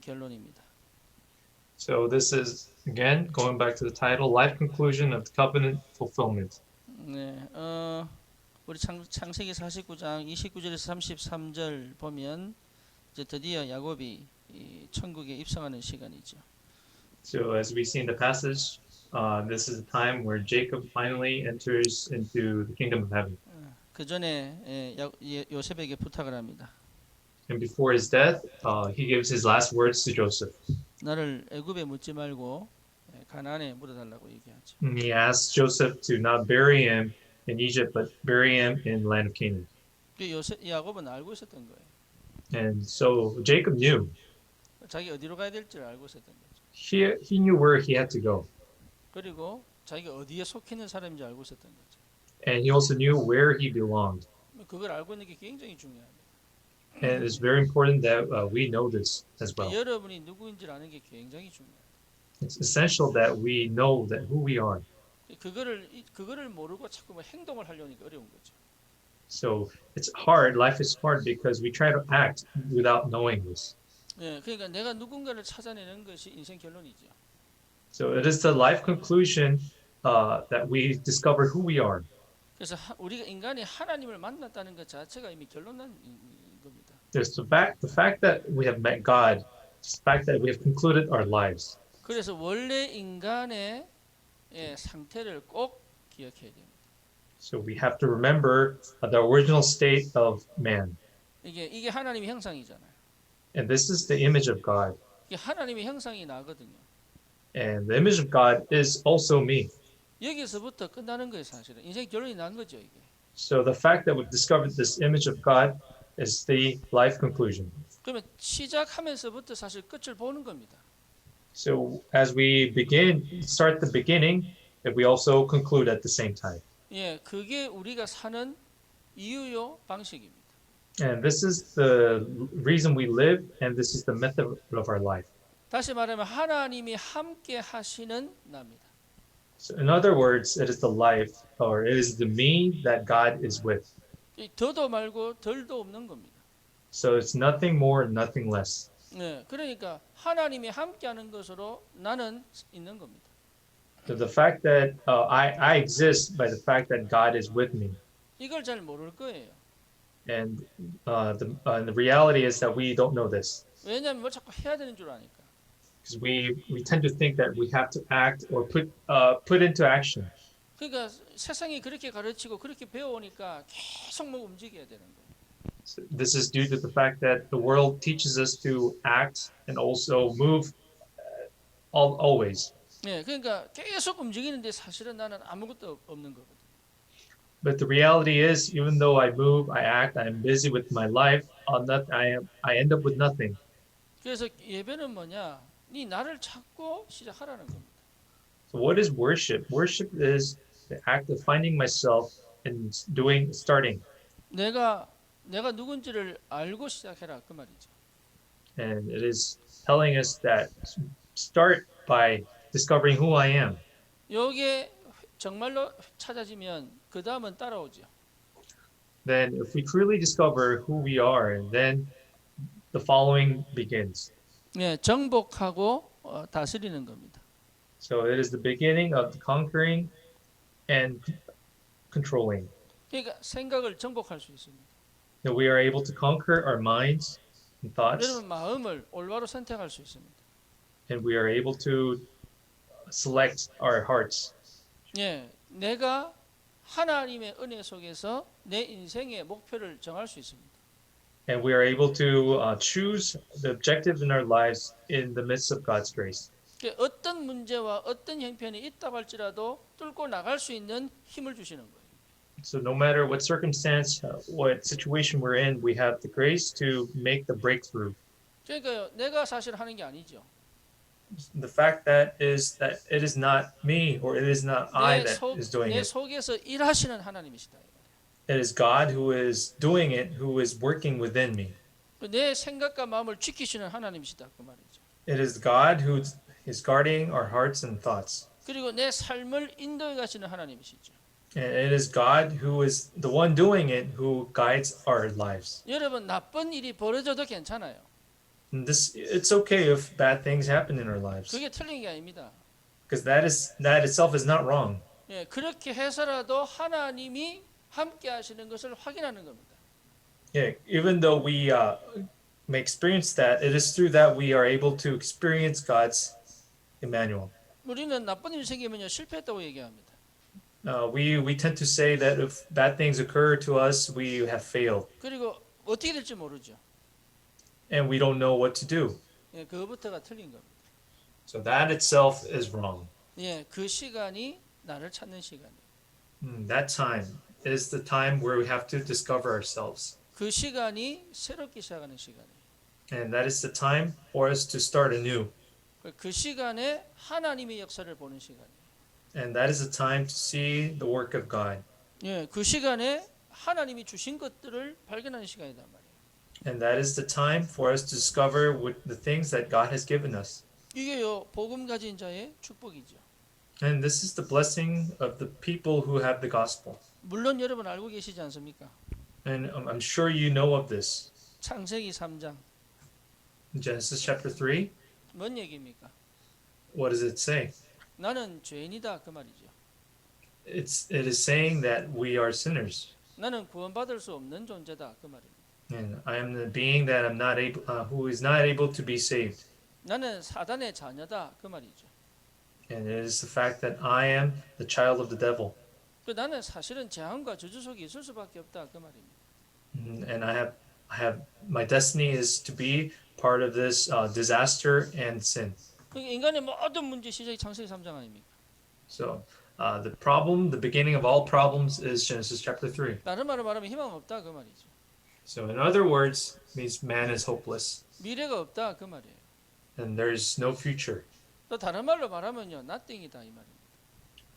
결론입니다. So this is again going back to the title, life conclusion of the covenant fulfillment. 네, 우리 창세기 49장 29절에서 33절 보면 이제 드디어 야곱이 이 천국에 입성하는 시간이죠. So as we see in the passage, this is a time where Jacob finally enters into the kingdom of heaven. 그 전에 요셉에게 부탁을 합니다. And before his death, he gives his last words to Joseph. 나를 애굽에 묻지 말고 가나안에 묻어달라고 얘기하죠. And he asks Joseph to not bury him in Egypt, but bury him in the land of Canaan. 야곱은 알고 있었던 거예요. And so Jacob knew. 자기 어디로 가야 될지를 알고 있었던 거죠. He knew where he had to go. 그리고 자기가 어디에 속해 있는 사람인지 알고 있었던 거죠. And he also knew where he belonged. 그걸 알고 있는 게 굉장히 중요합니다. And it's very important that we know this as well. 여러분이 누구인지를 아는 게 굉장히 중요해요. It's essential that we know that who we are. 그거를 모르고 자꾸 뭐 행동을 하려니까 어려운 거죠. So it's hard. Life is hard because we try to act without knowing this. 예, 그러니까 내가 누군가를 찾아내는 것이 인생 결론이죠. So it is the life conclusion that we discover who we are. 그래서 우리가 인간이 하나님을 만났다는 것 자체가 이미 결론난 겁니다. There's the fact that we have met God, the fact that we have concluded our lives. 그래서 원래 인간의 상태를 꼭 기억해야 됩니다. So we have to remember the original state of man. 이게 하나님의 형상이잖아요. And this is the image of God. 이게 하나님의 형상이 나거든요. And the image of God is also me. 여기서부터 끝나는 거예요, 사실은. 인생 결론이 난 거죠, 이게. So the fact that we've discovered this image of God is the life conclusion. 그러면 시작하면서부터 사실 끝을 보는 겁니다. So as we start the beginning, we also conclude at the same time. 예, 그게 우리가 사는 이유요 방식입니다. And this is the reason we live, and this is the method of our life. 다시 말하면 하나님이 함께 하시는 나입니다. So in other words, it is the life, or it is the me that God is with. 더도 말고 덜도 없는 겁니다. So it's nothing more, nothing less. 네, 그러니까 하나님이 함께하는 것으로 나는 있는 겁니다. So the fact that I exist by the fact that God is with me. 이걸 잘 모를 거예요. And the reality is that we don't know this. 왜냐하면 뭘 자꾸 해야 되는 줄 아니까. Because we tend to think that we have to act or put into action. 그러니까 세상이 그렇게 가르치고 그렇게 배워오니까 계속 뭐 움직여야 되는 거예요. So this is due to the fact that the world teaches us to act and also move always. 네, 그러니까 계속 움직이는데 사실은 나는 아무것도 없는 거거든요. But the reality is, even though I move, I act, I am busy with my life, I end up with nothing. 그래서 예배는 뭐냐? 네 나를 찾고 시작하라는 겁니다. So what is worship? Worship is the act of finding myself and starting. 내가 누군지를 알고 시작해라 그 말이죠. And it is telling us that start by discovering who I am. 요게 정말로 찾아지면 그 다음은 따라오죠. Then if we truly discover who we are, then the following begins. 네, 정복하고 다스리는 겁니다. So it is the beginning of conquering and controlling. 그러니까 생각을 정복할 수 있습니다. That we are able to conquer our minds and thoughts. 여러분 마음을 올바로 선택할 수 있습니다. And we are able to select our hearts. 예, 내가 하나님의 은혜 속에서 내 인생의 목표를 정할 수 있습니다. And we are able to choose the objective in our lives in the midst of God's grace. 어떤 문제와 어떤 형편이 있다고 할지라도 뚫고 나갈 수 있는 힘을 주시는 거예요. So no matter what circumstance, what situation we're in, we have the grace to make the breakthrough. 그러니까 내가 사실 하는 게 아니죠. The fact that it is not me or it is not I that is doing 내 it. 속에서 일하시는 하나님이시다. It is God who is doing it, who is working within me. 내 생각과 마음을 지키시는 하나님이시다 그 말이죠. It is God who is guarding our hearts and thoughts. 그리고 내 삶을 인도해 가시는 하나님이시죠. And it is God who is the one doing it, who guides our lives. 여러분 나쁜 일이 벌어져도 괜찮아요. And this it's okay if bad things happen in our lives 그게 틀린 게 아닙니다. because that itself is not wrong. 예, 그렇게 해서라도 하나님이 함께 하시는 것을 확인하는 겁니다. Yeah, even though we may experience that, it is through that we are able to experience God's Emmanuel. 우리는 나쁜 일 생기면요 실패했다고 얘기합니다. We tend to say that if bad things occur to us, we have failed 그리고 어떻게 될지 모르죠. and we don't know what to do. 예, 그거부터가 틀린 겁니다. So that itself is wrong. 예, 그 시간이 나를 찾는 시간이에요. That time is the time where we have to discover ourselves. 그 시간이 새롭게 시작하는 시간이에요. And that is the time for us to start anew. 그 시간에 하나님의 역사를 보는 시간이에요. And that is the time to see the work of God. 예, 그 시간에 하나님이 주신 것들을 발견하는 시간이단 말이에요. And that is the time for us to discover what the things that God has given us. 이게요 복음 가진 자의 축복이죠. And this is the blessing of the people who have the gospel. 물론 여러분 알고 계시지 않습니까? And I'm sure you know of this. 창세기 3장 In Genesis chapter 3, 뭔 얘기입니까? what does it say? 나는 죄인이다 그 말이죠. It is saying that we are sinners. 나는 구원받을 수 없는 존재다 그 말입니다. And I am the being that I'm not able, who is not able to be saved. 나는 사단의 자녀다 그 말이죠. And it is the fact that I am the child of the devil. 그 나는 사실은 재앙과 저주 속에 있을 수밖에 없다 그 말입니다. And I have my destiny is to be part of this disaster and sin. 그러니까 인간의 모든 문제 시작이 창세기 3장 아닙니까? So the beginning of all problems is Genesis chapter 3. 다른 말로 말하면 희망 없다 그 말이죠. So in other words, means man is hopeless 미래가 없다 그 말이에요. and there's no future. 또 다른 말로 말하면요 nothing이다 이 말입니다.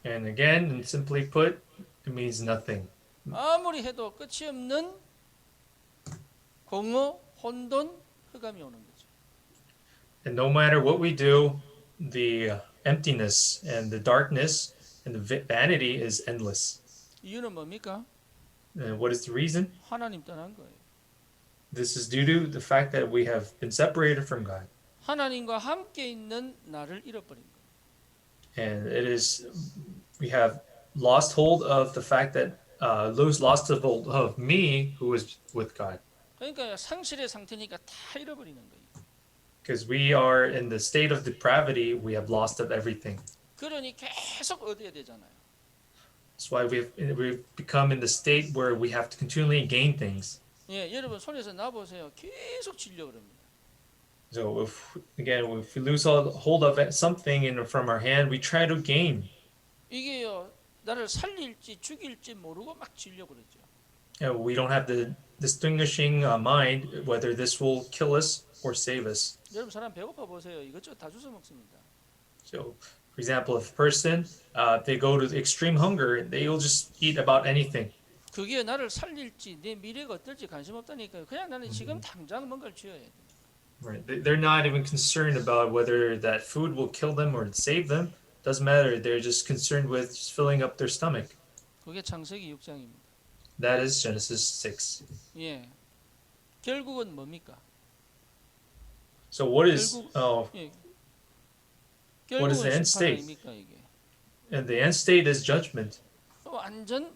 And again, and simply put, it means nothing. 아무리 해도 끝이 없는 공허, 혼돈, 흑암이 오는 거죠. And no matter what we do, the emptiness and the darkness and the vanity is endless. 이유는 뭡니까? And what is the reason? 하나님 떠난 거예요. This is due to the fact that we have been separated from God. 하나님과 함께 있는 나를 잃어버린 거예요. And it is, we have lost hold of the fact that, lost hold of me who is with God. 그러니까 상실의 상태니까 다 잃어버리는 거예요. Because we are in the state of depravity, we have lost of everything. 그러니 계속 얻어야 되잖아요. That's why we've become in the state where we have to continually gain things. 예, 여러분 손에서 놔 보세요. 계속 질려 그럽니다. So if we lose hold of something from our hand, we try to gain. 이게요 나를 살릴지 죽일지 모르고 막 질려 그러죠. And we don't have the distinguishing mind whether this will kill us or save us. 여러분 사람 배고파 보세요. 이것저것 다 주워 먹습니다. So, for example, if a person they go to extreme hunger, they will just eat about anything. 그게 나를 살릴지 내 미래가 어떨지 관심 없다니까요. 그냥 나는 지금 당장 뭔가를 쥐어야 돼. Right? They're not even concerned about whether that food will kill them or save them. Doesn't matter. They're just concerned with just filling up their stomach. 그게 창세기 6장입니다. That is Genesis 6. 예. 결국은 뭡니까? So what is 예. What is the 결국은 end 심판 state? 아닙니까 이게? and the end state is judgment. 완전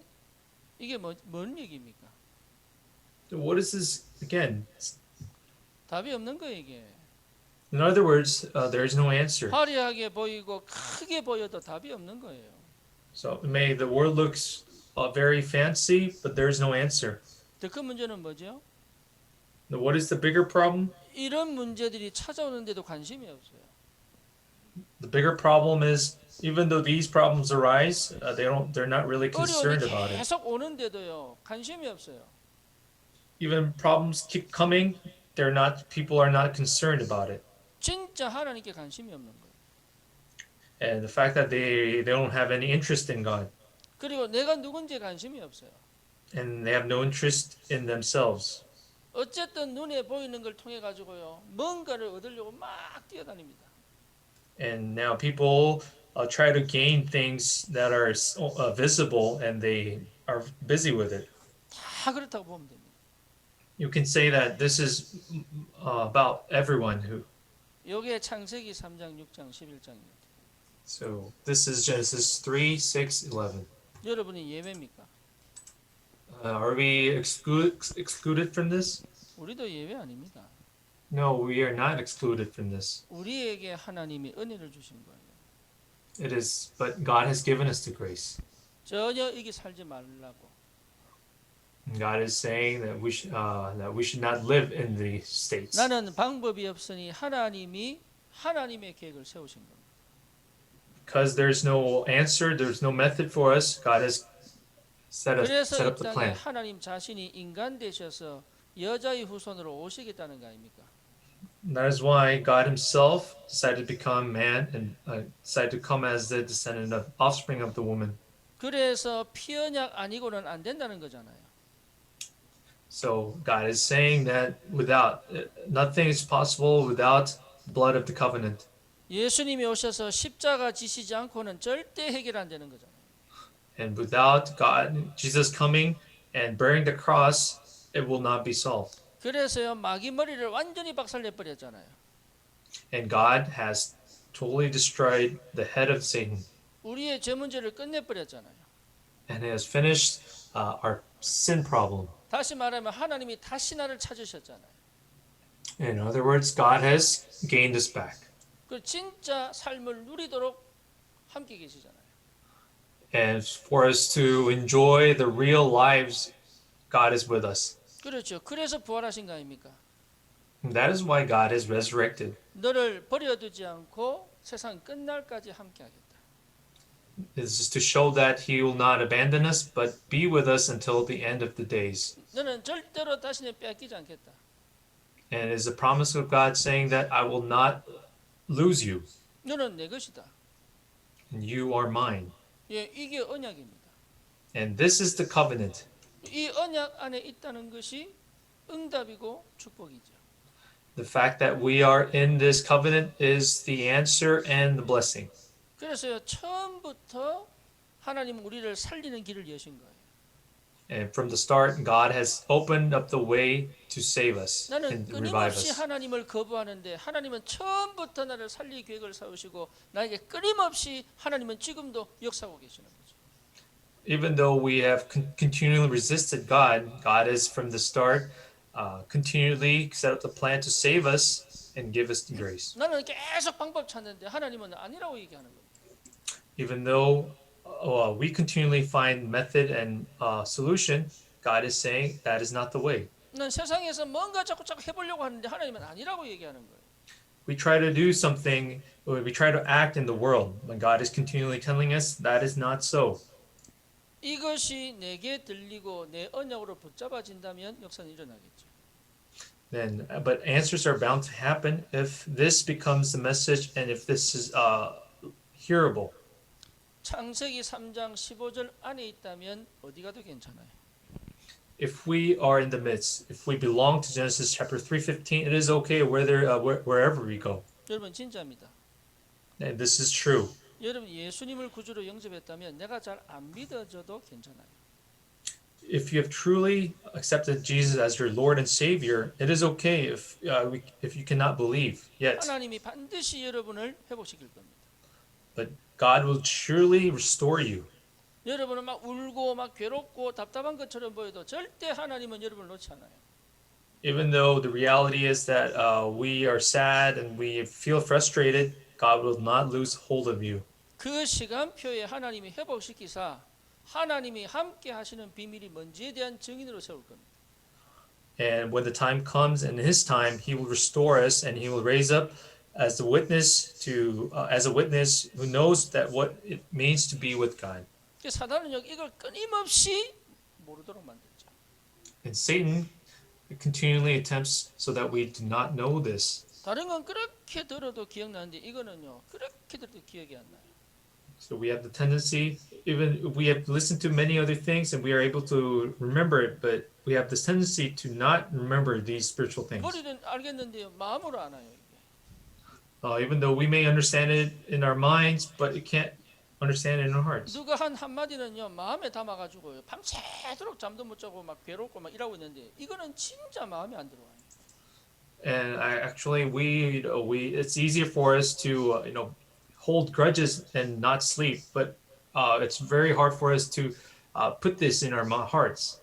이게 뭔 얘기입니까? So what is this again? 답이 없는 거예요 이게. In other words, there is no answer. 화려하게 보이고 크게 보여도 답이 없는 거예요. So may the world looks very fancy, but there is no answer. 더 큰 문제는 뭐죠? Now, what is the bigger problem? 이런 문제들이 찾아오는데도 관심이 없어요. The bigger problem is even though these problems arise, they're not really concerned 어려움이 about it. 계속 오는데도요 관심이 없어요. Even problems keep coming, people are not concerned about it. 진짜 하나님께 관심이 없는 거예요. And the fact that they don't have any interest in God 그리고 내가 누군지 관심이 없어요. and they have no interest in themselves. 어쨌든 눈에 보이는 걸 통해 가지고요 뭔가를 얻으려고 막 뛰어다닙니다. And now people try to gain things that are visible and they are busy with it. 다 그렇다고 보면 됩니다. You can say that this is about everyone who. 요게 창세기 3장, 6장, 11장입니다. So this is Genesis 3, 6, 11. 여러분이 예외입니까? Are we excluded from this? 우리도 예외 아닙니다. No, we are not excluded from this. 우리에게 하나님이 은혜를 주신 거예요. It is, but God has given us the grace. 전혀 이게 살지 말라고. God is saying that we should not live in these states. 나는 방법이 없으니 하나님이 하나님의 계획을 세우신 겁니다. Because there's no answer, there's no method for us. God has set 그래서 up 이 the 땅에 plan. 하나님 자신이 인간 되셔서 여자의 후손으로 오시겠다는 거 아닙니까? That is why God Himself decided to become man and decided to come as the descendant of offspring of the woman. 그래서 피언약 아니고는 안 된다는 거잖아요. So God is saying that without nothing is possible without the blood of the covenant. 예수님이 오셔서 십자가 지시지 않고는 절대 해결 안 되는 거잖아요. And without God, Jesus coming and bearing the cross, it will not be solved. 그래서요 마귀 머리를 완전히 박살내 버렸잖아요. And God has totally destroyed the head of Satan 우리의 죄 문제를 끝내 버렸잖아요. and has finished our sin problem. 다시 말하면 하나님이 다시 나를 찾으셨잖아요. In other words, God has gained us back. 그 진짜 삶을 누리도록 함께 계시잖아요. And for us to enjoy the real lives, God is with us. 그렇죠. 그래서 부활하신 거 아닙니까? And that is why God is resurrected. 너를 버려두지 않고 세상 끝날까지 함께 하겠다. It's just to show that He will not abandon us, but be with us until the end of the days. 너는 절대로 다시는 빼앗기지 않겠다. And it is a promise of God saying that I will not lose you, 너는 내 것이다. and you are mine. 예, 이게 언약입니다. And this is the covenant. 이 언약 안에 있다는 것이 응답이고 축복이죠. The fact that we are in this covenant is the answer and the blessing. 그래서요 처음부터 하나님은 우리를 살리는 길을 여신 거예요. And from the start, God has opened up the way to save us 나는 and revive 끊임없이 us. 하나님을 거부하는데 하나님은 처음부터 나를 살릴 계획을 세우시고 나에게 끊임없이 하나님은 지금도 역사하고 계시는 거죠. Even though we have continually resisted God, God is from the start continually set up the plan to save us and give us the grace. 나는 계속 방법 찾는데 하나님은 아니라고 얘기하는 거예요. Even though we continually find method and solution, God is saying that is not the way. 난 세상에서 뭔가 자꾸 해보려고 하는데 하나님은 아니라고 얘기하는 거예요. We try to do something, we try to act in the world, but God is continually telling us that is not so. 이것이 내게 들리고 내 언약으로 붙잡아진다면 역사는 일어나겠죠. Then, but answers are bound to happen if this becomes the message and if this is hearable. 창세기 3장 15절 안에 있다면 어디 가도 괜찮아요. If we are in the midst, if we belong to Genesis chapter 3:15, it is okay wherever we go. 여러분 진짜입니다. And this is true. 여러분 예수님을 구주로 영접했다면 내가 잘 안 믿어져도 괜찮아요. If you have truly accepted Jesus as your Lord and Savior, it is okay if you cannot believe yet. 하나님이 반드시 여러분을 회복시킬 겁니다. But God will surely restore you. 여러분은 막 울고 막 괴롭고 답답한 것처럼 보여도 절대 하나님은 여러분을 놓지 않아요. Even though the reality is that we are sad and we feel frustrated, God will not lose hold of you. 그 시간표에 하나님이 회복시키사 하나님이 함께 하시는 비밀이 뭔지에 대한 증인으로 세울 겁니다. And when the time comes, in His time, He will restore us, and He will raise up as a witness who knows that what it means to be with God. 사단은 이걸 끊임없이 모르도록 만들죠. And Satan continually attempts so that we do not know this. 다른 건 그렇게 들어도 기억나는데 이거는요 그렇게 들어도 기억이 안 나요. So we have the tendency, even we have listened to many other things and we are able to remember it, but we have this tendency to not remember these spiritual things. 머리는 알겠는데요 마음으로 안 와요. Even though we may understand it in our minds, but it can't understand it in our hearts. 누가 한 한마디는요 마음에 담아가지고 밤새도록 잠도 못 자고 막 괴롭고 막 이러고 있는데 이거는 진짜 마음에 안 들어와요. And it's easier for us to hold grudges and not sleep, but it's very hard for us to put this in our hearts.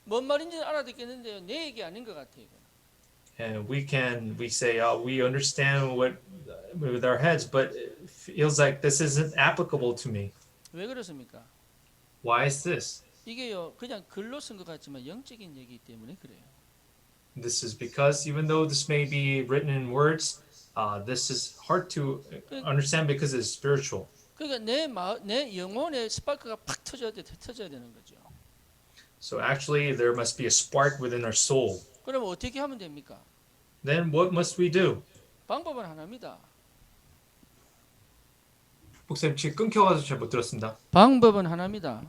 뭔 말인지는 알아듣겠는데요 내 얘기 아닌 것 같아요. 이거. And we say we understand what with our heads, but it feels like this isn't applicable to me. 왜 그렇습니까? Why is this? 이게요 그냥 글로 쓴 것 같지만 영적인 얘기 때문에 그래요. This is because even though this may be written in words, this is hard to understand because it's spiritual. 그러니까 내 영혼의 스파크가 팍 터져야 되는 거죠. So actually, there must be a spark within our soul. 그러면 어떻게 하면 됩니까? Then what must we do? 방법은 하나입니다. 목사님 지금 끊겨가지고 잘 못 들었습니다. 방법은 하나입니다.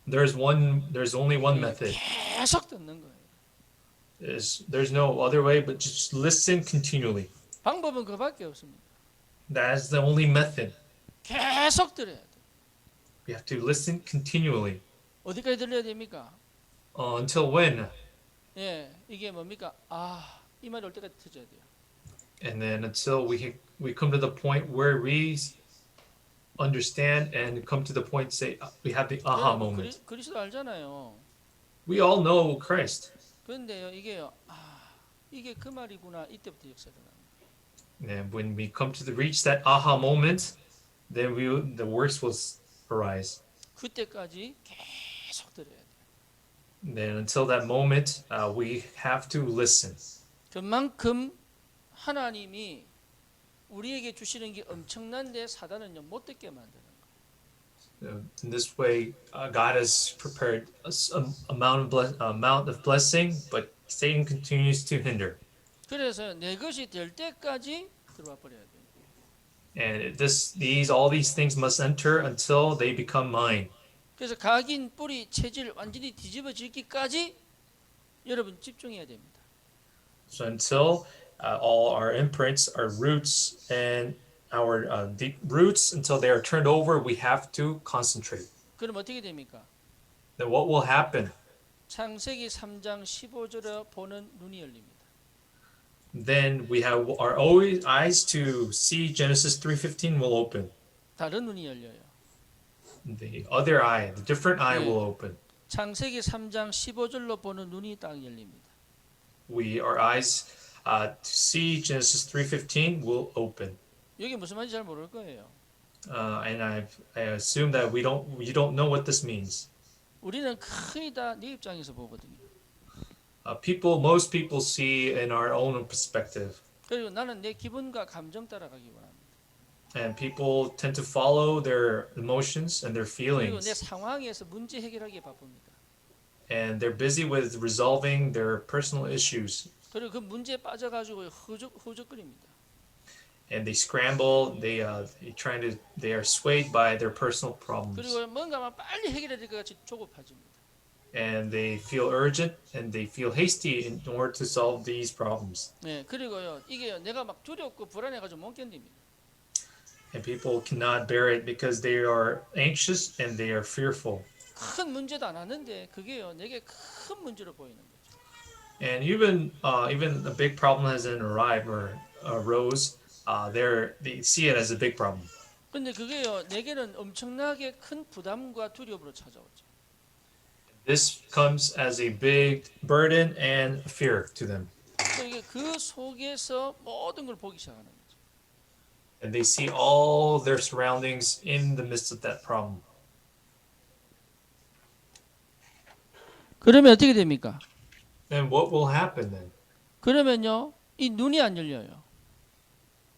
There's only one method. 계속 듣는 거예요. There's no other way but just listen continually. 방법은 그밖에 없습니다. That is the only method. 계속 들어야 돼. We have to listen continually. 어디까지 들려야 됩니까? Until when? 예, 이게 뭡니까? 아, 이 말이 올 때까지 터져야 돼요. And then until we come to the point where we understand and come to the point say we have the aha moment. 그리스도 알잖아요. We all know Christ. 그런데요, 이게요, 이게 그 말이구나. 이때부터 역사가 납니다. And when we come to reach that aha moment, then the works will arise. 그때까지 계속 들어야 돼요. And then until that moment, we have to listen. 그만큼 하나님이 우리에게 주시는 게 엄청난데 사단은요 못 듣게 만드는 거예요. In this way, God has prepared an amount of blessing, but Satan continues to hinder. 그래서 내 것이 될 때까지 들어와 버려야 돼요. And all these things must enter until they become mine. 그래서 각인 뿌리 체질 완전히 뒤집어지기까지 여러분 집중해야 됩니다. So until all our imprints, our roots, and our deep roots, until they are turned over, we have to concentrate. 그럼 어떻게 됩니까? Then what will happen? 창세기 3장 15절에 보는 눈이 열립니다. Then we have our eyes to see Genesis 3:15 will open. 다른 눈이 열려요. The other eye, the different eye will open. 창세기 3장 15절로 보는 눈이 딱 열립니다. Our eyes to see Genesis 3:15 will open. 여기 무슨 말인지 잘 모를 거예요. And I assume that you don't know what this means. 우리는 거의 다 네 입장에서 보거든요. Most people see in our own perspective. 그리고 나는 내 기분과 감정 따라가기 원합니다. And people tend to follow their emotions and their 그리고 내 feelings. 상황에서 문제 해결하기에 바쁩니다. And they're busy with resolving their personal issues. 그리고 그 문제에 빠져가지고 허우적거립니다. And they scramble. They are swayed by their personal problems. 그리고 뭔가만 빨리 해결해야 될 것 같이 조급해집니다. And they feel urgent and they feel hasty in order to solve these problems. 네, 그리고요 이게요 내가 막 두렵고 불안해가지고 못 견딥니다. And people cannot bear it because they are anxious and they are fearful. 큰 문제도 안 하는데 그게요 내게 큰 문제로 보이는 거죠. And even a big problem hasn't arrived or arose. They see it as a big problem. 근데 그게요 내게는 엄청나게 큰 부담과 두려움으로 찾아오죠. This comes as a big burden and fear to them. 그 속에서 모든 걸 보기 시작하는 거죠. And they see all their surroundings in the midst of that problem. 그러면 어떻게 됩니까? Then what will happen then? 그러면요 이 눈이 안 열려요.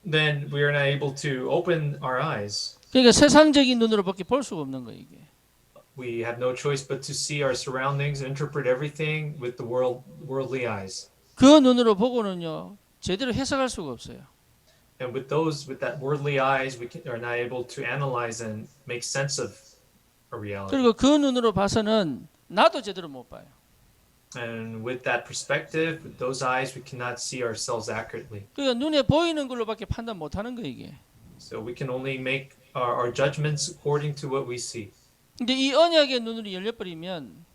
Then we are not able to open our eyes. 그러니까 세상적인 눈으로밖에 볼 수가 없는 거예요 이게. We have no choice but to see our surroundings, interpret everything with the worldly eyes. 그 눈으로 보고는요 제대로 해석할 수가 없어요. And with that worldly eyes, we are not able to analyze and make sense of a reality. 그리고 그 눈으로 봐서는 나도 제대로 못 봐요. And with that perspective, with those eyes, we cannot see ourselves accurately. 그러니까 눈에 보이는 걸로밖에 판단 못 하는 거예요 이게. So we can only make our judgments according to what we see. 근데 이 언약의 눈으로 열려버리면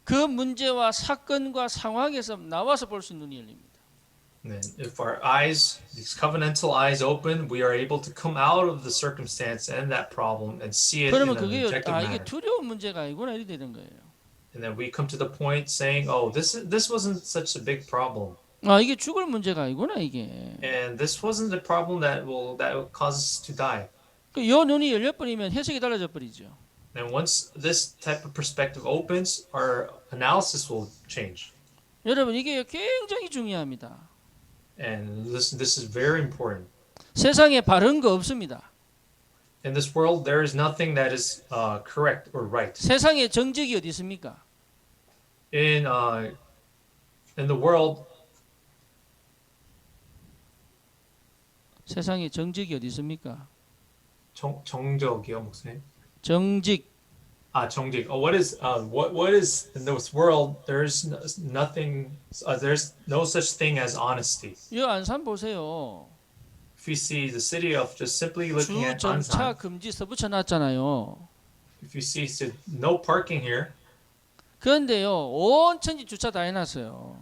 그 문제와 사건과 상황에서 나와서 볼 수 있는 눈이 열립니다. And then if our eyes, these covenantal eyes open, we are able to come out of the circumstance and that problem and see it in 그러면 an 그게 objective 이게 manner. 두려운 문제가 아니구나 이렇게 되는 거예요. And then we come to the point saying, oh, this wasn't such a big problem. 이게 죽을 문제가 아니구나 이게. And this wasn't a problem that will cause us to die. 이 눈이 열려버리면 해석이 달라져 버리죠. And once this type of perspective opens, our analysis will change. 여러분 이게 굉장히 중요합니다. And this is very important. 세상에 바른 거 없습니다. In this world, there is nothing that is correct or right. 세상에 정직이 어디 있습니까? In the world, 세상에 정직이 어디 있습니까? 정적이요, 목사님? 정직. 정직. What is in this world? There's nothing. There's no such thing as honesty. 이 안산 보세요. If you see the city of just simply looking at 주정차 Ansan, 금지서 붙여놨잖아요. if you see no parking here, 그런데요, 온 천지 주차 다 해놨어요.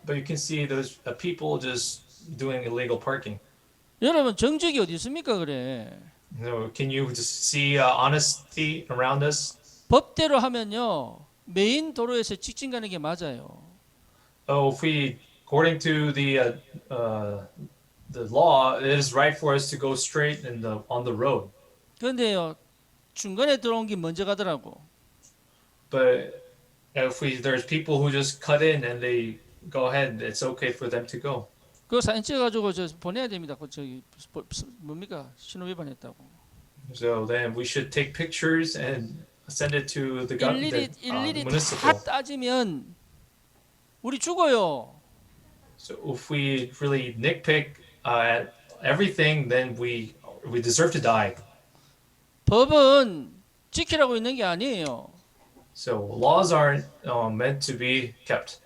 but you can see those people just doing illegal parking. 여러분 정직이 어디 있습니까? 그래. Can you just see honesty around us? 법대로 하면요, 메인 도로에서 직진 가는 게 맞아요. Oh, if we, according to the law, it is right for us to go straight on the road. 그런데요, 중간에 들어온 게 먼저 가더라고. But if there's people who just cut in and they go ahead, it's okay for them to go. 그거 사진 찍어가지고 저 보내야 됩니다. 저기 뭡니까? 신호 위반했다고. So then we should take pictures and send it to the 일일이 다 municipal. 따지면 우리 죽어요. So if we really nitpick at everything, then we deserve to die. 법은 지키라고 있는 게 아니에요. So laws aren't meant to be kept.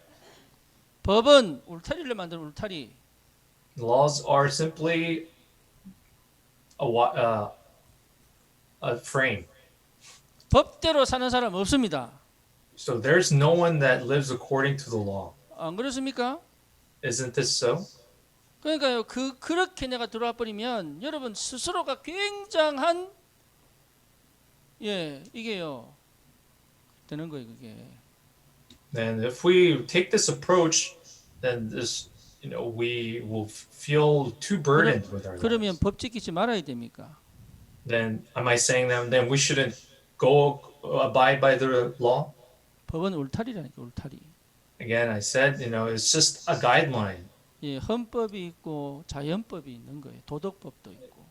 법은 울타리를 만드는 울타리. Laws are simply a frame. 법대로 사는 사람 없습니다. So there's no one that lives according to the law. 안 그렇습니까? Isn't this so? 그러니까요. 그렇게 내가 들어와 버리면 여러분 스스로가 굉장한 이게요. 되는 거예요, 그게. And if we take this approach, then we will feel too burdened with our 그러면 lives. 법 지키지 말아야 됩니까? Then am I saying that then we shouldn't go abide by the law? 법은 울타리라니까, 울타리. Again, I said, it's just a guideline. 헌법이 있고 자연법이 있는 거예요. 도덕법도 있고.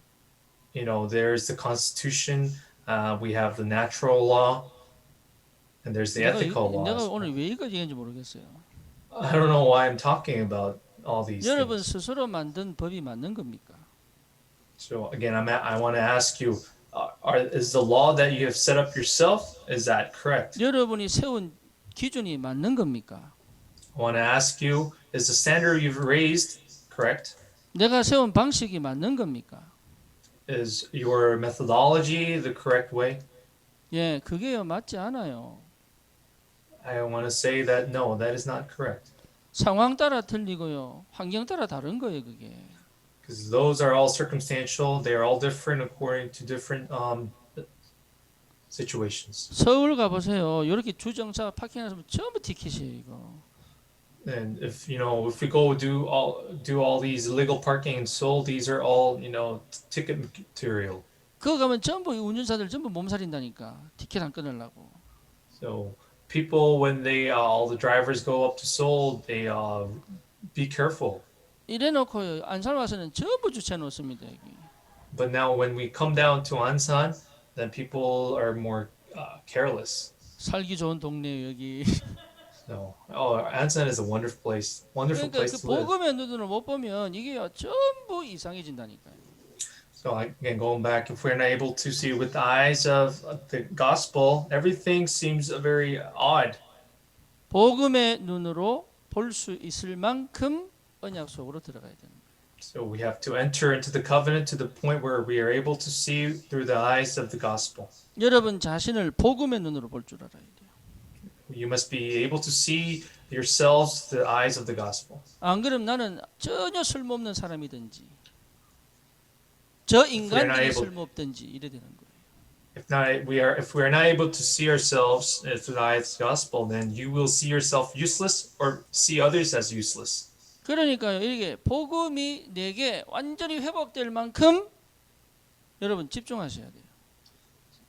There's the Constitution, we have the natural law, and there's the ethical 내가 laws. 오늘 왜 이거 얘기하는지 모르겠어요. I don't know why I'm talking about all these 여러분 things. 스스로 만든 법이 맞는 겁니까? So again, I want to ask you, is the law that you have set up yourself, is that correct? 여러분이 세운 기준이 맞는 겁니까? I want to ask you, is the standard you've raised correct? 내가 세운 방식이 맞는 겁니까? Is your methodology the correct way? 그게요 맞지 않아요. I want to say that no, that is not correct. 상황 따라 틀리고요. 환경 따라 다른 거예요, 그게. Because those are all circumstantial. They are all different according to different situations. 서울 가 보세요. 이렇게 주정차 파킹해서 전부 티켓이에요, 이거. And if we go do all these illegal parking in Seoul, these are all ticket material. 그거 가면 전부 운전사들 전부 몸살인다니까. 티켓 안 끊으려고. So people, when all the drivers go up to Seoul, they be careful. 이래 놓고요. 안산 와서는 전부 주차해 놓습니다, 여기. But now when we come down to Ansan, then people are more careless. 살기 좋은 동네 여기. So, Ansan is a wonderful place 그러니까 place 그 to live. 복음의 눈으로 못 보면 이게 전부 이상해진다니까요. So again, going back, if we're not able to see with the eyes of the gospel, everything seems very odd. 복음의 눈으로 볼 수 있을 만큼 언약 속으로 들어가야 됩니다. So we have to enter into the covenant to the point where we are able to see through the eyes of the gospel. 여러분 자신을 복음의 눈으로 볼 줄 알아야 돼요. You must be able to see yourselves through the eyes of the gospel. 안 그럼 나는 전혀 쓸모없는 사람이든지 저 인간들이 able- 쓸모없든지 이래 되는 거예요. If we are not able to see ourselves through the eyes of the gospel, then you will see yourself useless or see others as useless. 그러니까요. 이게 복음이 내게 완전히 회복될 만큼 여러분 집중하셔야 돼요.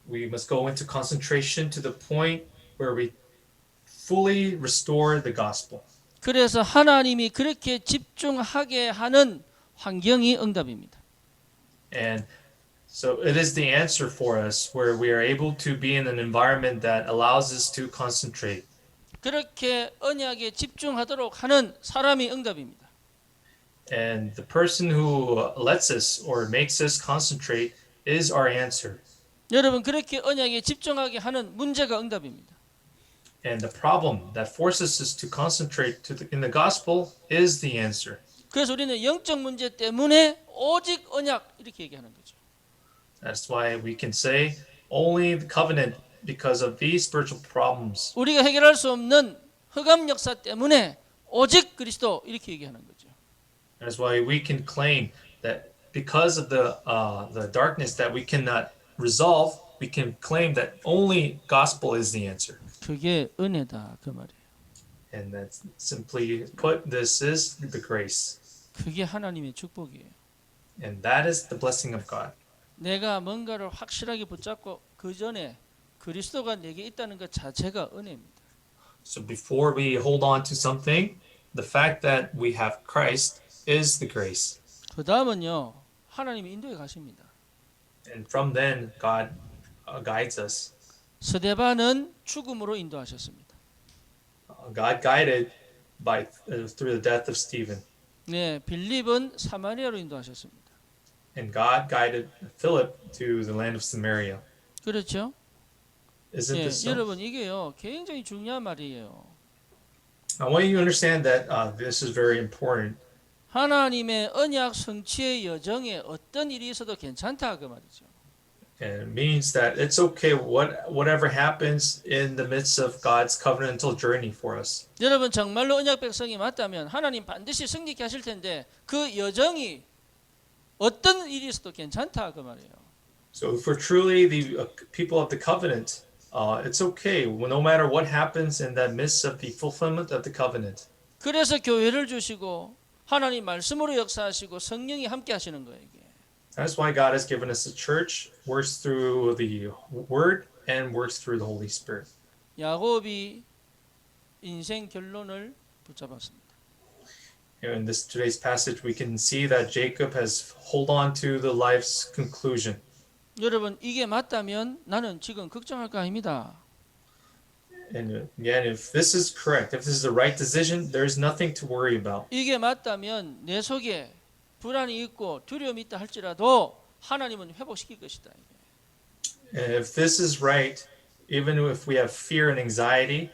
We must go into concentration to the point where we fully restore the gospel. 그래서 하나님이 그렇게 집중하게 하는 환경이 응답입니다. And so it is the answer for us where we are able to be in an environment that allows us to concentrate. 그렇게 언약에 집중하도록 하는 사람이 응답입니다. And the person who lets us or makes us concentrate is our answer. 여러분 그렇게 언약에 집중하게 하는 문제가 응답입니다. And the problem that forces us to concentrate in the gospel is the answer. 그래서 우리는 영적 문제 때문에 오직 언약 이렇게 얘기하는 거죠. That's why we can say only the covenant because of these spiritual problems. 우리가 해결할 수 없는 흑암 역사 때문에 오직 그리스도 이렇게 얘기하는 거죠. That's why we can claim that because of the darkness that we cannot resolve, we can claim that only gospel is the answer. 그게 은혜다 그 말이에요. And that's simply put, this is the grace. 그게 하나님의 축복이에요. And that is the blessing of God. 내가 뭔가를 확실하게 붙잡고 그 전에 그리스도가 내게 있다는 것 자체가 은혜입니다. So before we hold on to something, the fact that we have Christ is the grace. 그 다음은요 하나님이 인도해 가십니다. And from then, God guides us. 스데반은 죽음으로 인도하셨습니다. God guided through the death of Stephen. 네, 빌립은 사마리아로 인도하셨습니다. And God guided Philip to the land of Samaria. 그렇죠? Isn't 예, this so? 여러분 이게요 굉장히 중요한 말이에요. I want you to understand that this is very important. 하나님의 언약 성취의 여정에 어떤 일이 있어도 괜찮다 그 말이죠. And it means that it's okay whatever happens in the midst of God's covenantal journey for us. 여러분 정말로 언약 백성이 맞다면 하나님 반드시 승리케 하실 텐데 그 여정이 어떤 일이 있어도 괜찮다 그 말이에요. So if we're truly the people of the covenant, it's okay no matter what happens in the midst of the fulfillment of the covenant. 그래서 교회를 주시고 하나님 말씀으로 역사하시고 성령이 함께 하시는 거예요. 이게. That's why God has given us a church, works through the word and works through the Holy Spirit. 야곱이 인생 결론을 붙잡았습니다. In today's passage, we can see that Jacob has hold on to the life's conclusion. 여러분 이게 맞다면 나는 지금 걱정할 거 아닙니다. And again, if this is correct, if this is the right decision, there's nothing to worry about. 이게 맞다면 내 속에 불안이 있고 두려움이 있다 할지라도 하나님은 회복시킬 것이다. And if this is right, even if we have fear and anxiety,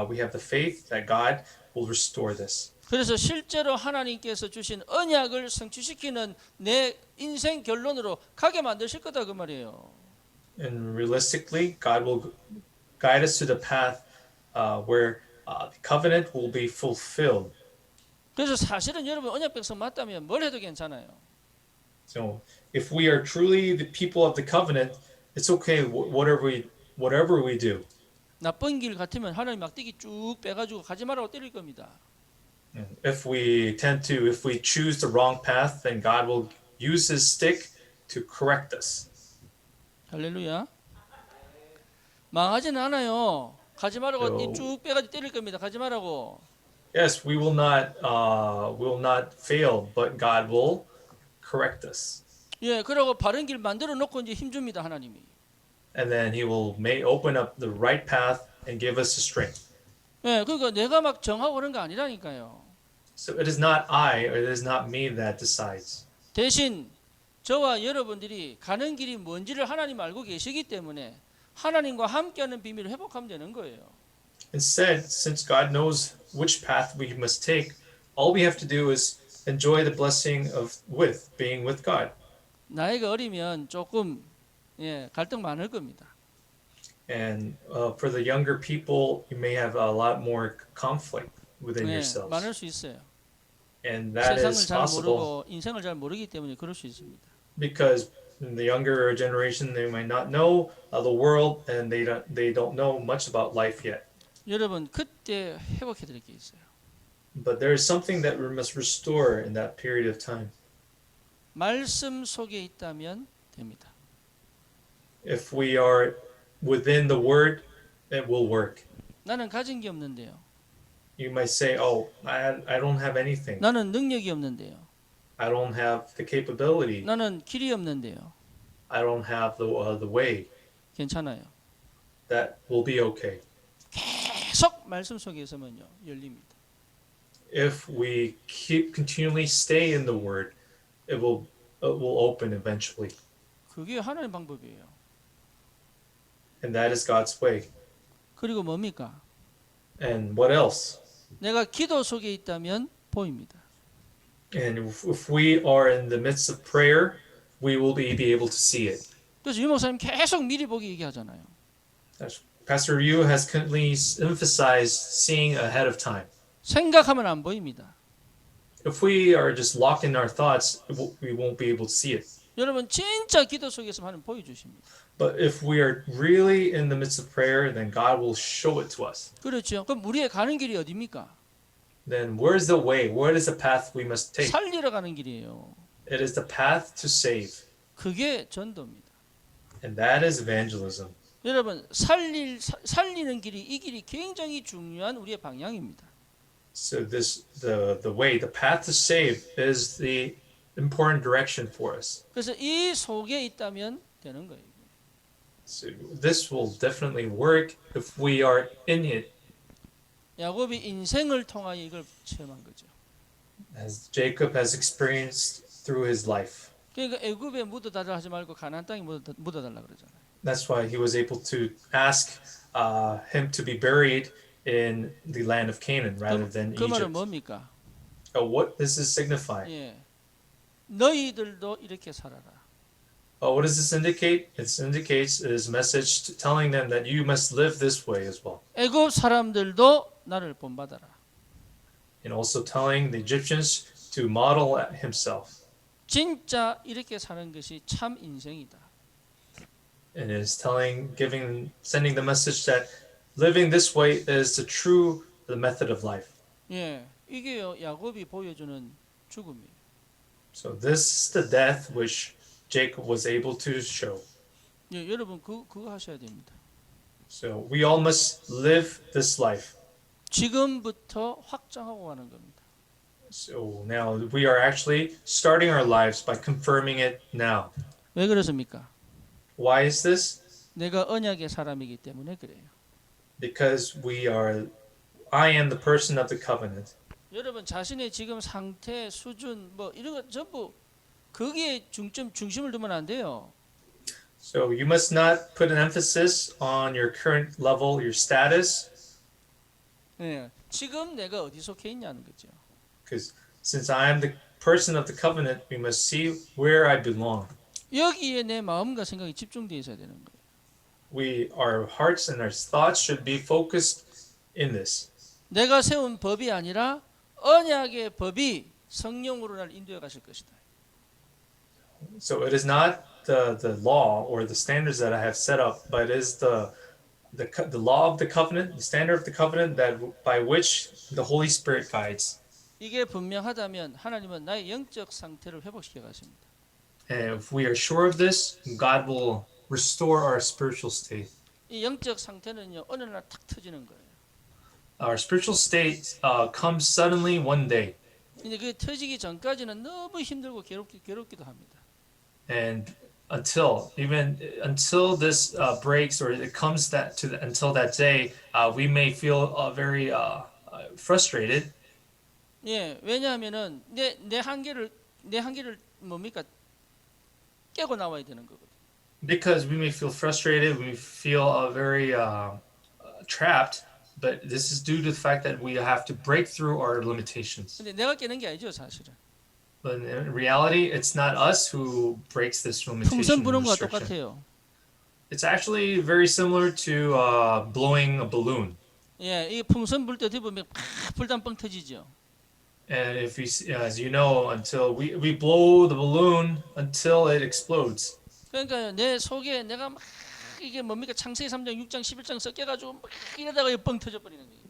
we have the faith that God will restore this. 그래서 실제로 하나님께서 주신 언약을 성취시키는 내 인생 결론으로 가게 만드실 거다 그 말이에요. And realistically, God will guide us to the path where the covenant will be fulfilled. 그래서 사실은 여러분 언약 백성 맞다면 뭘 해도 괜찮아요. So if we are truly the people of the covenant, it's okay whatever we do. 나쁜 길 같으면 하나님 막대기 쭉 빼가지고 가지 말라고 때릴 겁니다. And if we choose the wrong path, then God will use His stick to correct us. 할렐루야. 망하지는 않아요. 가지 말라고 쭉 빼가지고 때릴 겁니다. 가지 말라고. Yes, we will not fail, but God will correct us. 예, 그러고 바른 길 만들어 놓고 이제 힘 줍니다 하나님이. And then He will open up the right path and give us the strength. 예, 그러니까 내가 막 정하고 그런 거 아니라니까요. So it is not I or it is not me that decides. 대신 저와 여러분들이 가는 길이 뭔지를 하나님 알고 계시기 때문에 하나님과 함께하는 비밀을 회복하면 되는 거예요. Instead, since God knows which path we must take, all we have to do is enjoy the blessing of with being with God. 나이가 어리면 조금 갈등 많을 겁니다. And for the younger people, you may have a lot more conflict within yourselves. 많을 수 있어요. And that 세상을 is 잘 possible 모르고 인생을 잘 모르기 때문에 그럴 수 있습니다. because in the younger generation, they might not know the world and they don't know much about life yet. 여러분 그때 회복해 드릴 게 있어요. But there is something that we must restore in that period of time. 말씀 속에 있다면 됩니다. If we are within the word, it will work. 나는 가진 게 없는데요. You might say, "Oh, I don't have anything. 나는 능력이 없는데요. I don't have the capability. 나는 길이 없는데요. I don't have the way." 괜찮아요. That will be okay. 계속 말씀 속에 있으면요 열립니다. If we keep continually stay in the word, it will open eventually. 그게 하나님의 방법이에요. And that is God's way. 그리고 뭡니까? And what else? 내가 기도 속에 있다면 보입니다. And if we are in the midst of prayer, we will be able to see it. 그래서 유 목사님 계속 미리 보기 얘기하잖아요. Pastor Yu has continually emphasized seeing ahead of time. 생각하면 안 보입니다. If we are just locked in our thoughts, we won't be able to see it. 여러분 진짜 기도 속에서 하나님 보여주십니다. But if we are really in the midst of prayer, then God will show it to us. 그렇죠. 그럼 우리의 가는 길이 어디입니까? Then where's the way? What is the path we must take? 살리러 가는 길이에요. It is the path to save. 그게 전도입니다. And that is evangelism. 여러분 살리는 길이 이 길이 굉장히 중요한 우리의 방향입니다. So the way, the path to save is the important direction for us. 그래서 이 속에 있다면 되는 거예요. So this will definitely work if we are in it. 야곱이 인생을 통하여 이걸 체험한 거죠. As Jacob has experienced through his life. 그러니까 애굽에 묻어달라 하지 말고 가나안 땅에 묻어달라 그러잖아요. That's why he was able to ask him to be buried in the land of Canaan rather than 그 말은 Egypt. 뭡니까? What does this signify? 너희들도 이렇게 살아라. What does this indicate? It indicates his message telling them that you must live this way as well. 애굽 사람들도 나를 본받아라. And also telling the Egyptians to model himself. 진짜 이렇게 사는 것이 참 인생이다. And is sending the message that living this way is the method of life. 이게요 야곱이 보여주는 죽음이에요. So this is the death which Jacob was able to show. 여러분 그거 하셔야 됩니다. So we all must live this life. 지금부터 확장하고 가는 겁니다. So now we are actually starting our lives by confirming it now. 왜 그렇습니까? Why is this? 내가 언약의 사람이기 때문에 그래요. Because I am the person of the covenant. 여러분 자신의 지금 상태, 수준 뭐 이런 거 전부 거기에 중심을 두면 안 돼요. So you must not put an emphasis on your current level, your status. 지금 내가 어디 속해 있냐는 거죠. Because since I am the person of the covenant, we must see where I belong. 여기에 내 마음과 생각이 집중되어 있어야 되는 거예요. Our hearts and our thoughts should be focused in this. 내가 세운 법이 아니라 언약의 법이 성령으로 날 인도해 가실 것이다. So it is not the law or the standards that I have set up, but it is the law of the covenant, the standard of the covenant that by which the Holy Spirit guides. 이게 분명하다면 하나님은 나의 영적 상태를 회복시켜 가십니다. And if we are sure of this, God will restore our spiritual state. 이 영적 상태는요 어느 날 탁 터지는 거예요. Our spiritual state comes suddenly one day, 근데 그게 터지기 전까지는 너무 힘들고 괴롭기도 합니다. and until this breaks or it comes until that day, we may feel very frustrated. 왜냐하면은 내 한계를 뭡니까 깨고 나와야 되는 거거든. Because we may feel frustrated, we feel very trapped, but this is due to the fact that we have to break through our limitations. 근데 내가 깨는 게 아니죠 사실은. But in reality, it's not us who breaks this 풍선 limitation 부는 and 거와 restriction. 똑같아요. It's actually very similar to blowing a balloon. 예, 이 풍선 불 때 어떻게 보면 팍 불단 뻥 터지죠. And if you, as you know, until we blow the balloon until it explodes. 그러니까 내 속에 내가 막 이게 뭡니까 창세기 3장, 6장, 11장 섞여가지고 막 이러다가 뻥 터져 버리는 거예요.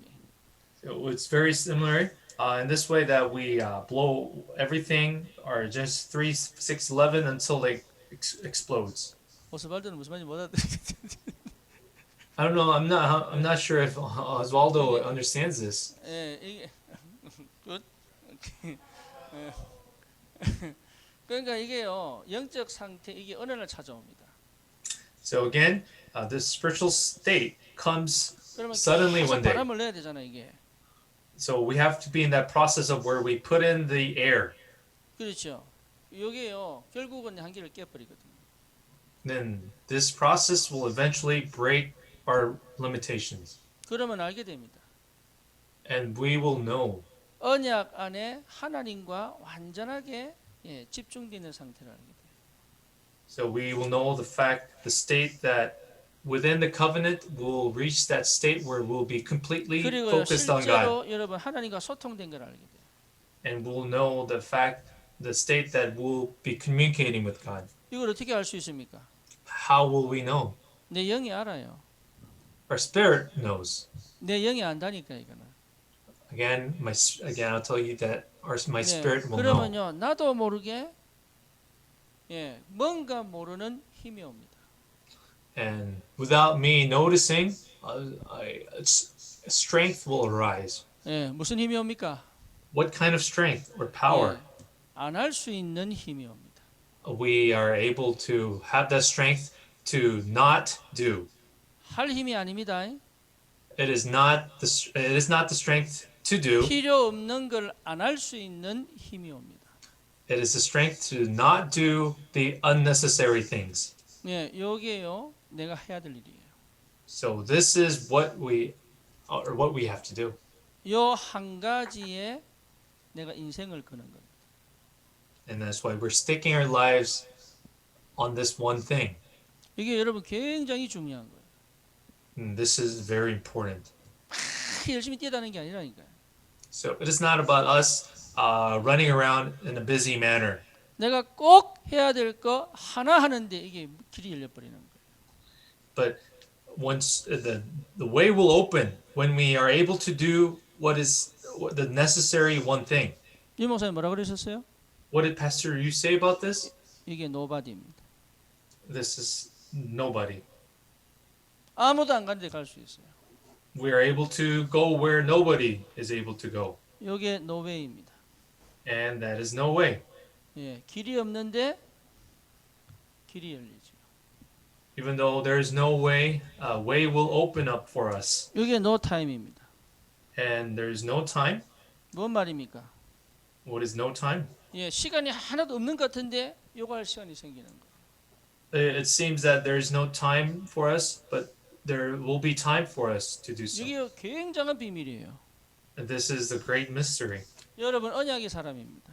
So it's very similar in this way that we blow everything, or just 3, 6, 11 until it explodes. 오스발드는 무슨 말인지 못 알아듣겠지. I don't know. I'm not sure if Osvaldo understands this. 예, 이게 굿. 예. 그러니까 이게요 영적 상태 이게 어느 날 찾아옵니다. So again, this spiritual state comes 그러면 suddenly 계속 one day. 바람을 내야 되잖아 이게. So we have to be in that process of where we put in the air. 그렇죠. 이게요 결국은 한계를 깨버리거든요. Then this process will eventually break our limitations, 그러면 알게 됩니다. and we will know. 언약 안에 하나님과 완전하게 집중되는 상태를 알게 돼요. So we will know the fact, the state that within the covenant we'll reach that state where we'll be completely 그리고 focused on God, 실제로 여러분 하나님과 소통된 걸 알게 돼요. and we'll know the fact, the state that we'll be communicating with God. 이걸 어떻게 알 수 있습니까? How will we know? 내 영이 알아요. Our spirit knows. 내 영이 안다니까 이거는. Again, I'll tell you that my 네, spirit will know. 그러면요 나도 모르게 뭔가 모르는 힘이 옵니다. And without me noticing, strength will arise. 무슨 힘이 옵니까? What kind of strength or power? 안 할 수 있는 힘이 옵니다. We are able to have that strength to not do. 할 힘이 아닙니다. It is not the strength to do. 필요 없는 걸 안 할 수 있는 힘이 옵니다. It is the strength to not do the unnecessary things. 여기에요. 내가 해야 될 일이에요. So this is what we have to do. 요 한 가지에 내가 인생을 거는 겁니다. And that's why we're sticking our lives on this one thing. 이게 여러분 굉장히 중요한 거예요. And this is very important. 열심히 뛰어다니는 게 아니라니까요. So it is not about us running around in a busy manner. 내가 꼭 해야 될 거 하나 하는데 이게 길이 열려버리는 거예요. But once the way will open when we are able to do what is the necessary one thing. 유 목사님 뭐라 그러셨어요? What did Pastor you say about this? 이게 노바디입니다. This is nobody. 아무도 안 가는데 갈 수 있어요. We are able to go where nobody is able to go. 이게 노웨이입니다. And that is no way. 길이 없는데 길이 열리죠. Even though there is no way, a way will open up for us. 이게 노 타임입니다. And there is no time. 뭔 말입니까? What is no time? 시간이 하나도 없는 것 같은데 요거 할 시간이 생기는 거예요. It seems that there is no time for us, but there will be time for us to do so. 이게 굉장한 비밀이에요. And this is the great mystery. 여러분 언약의 사람입니다.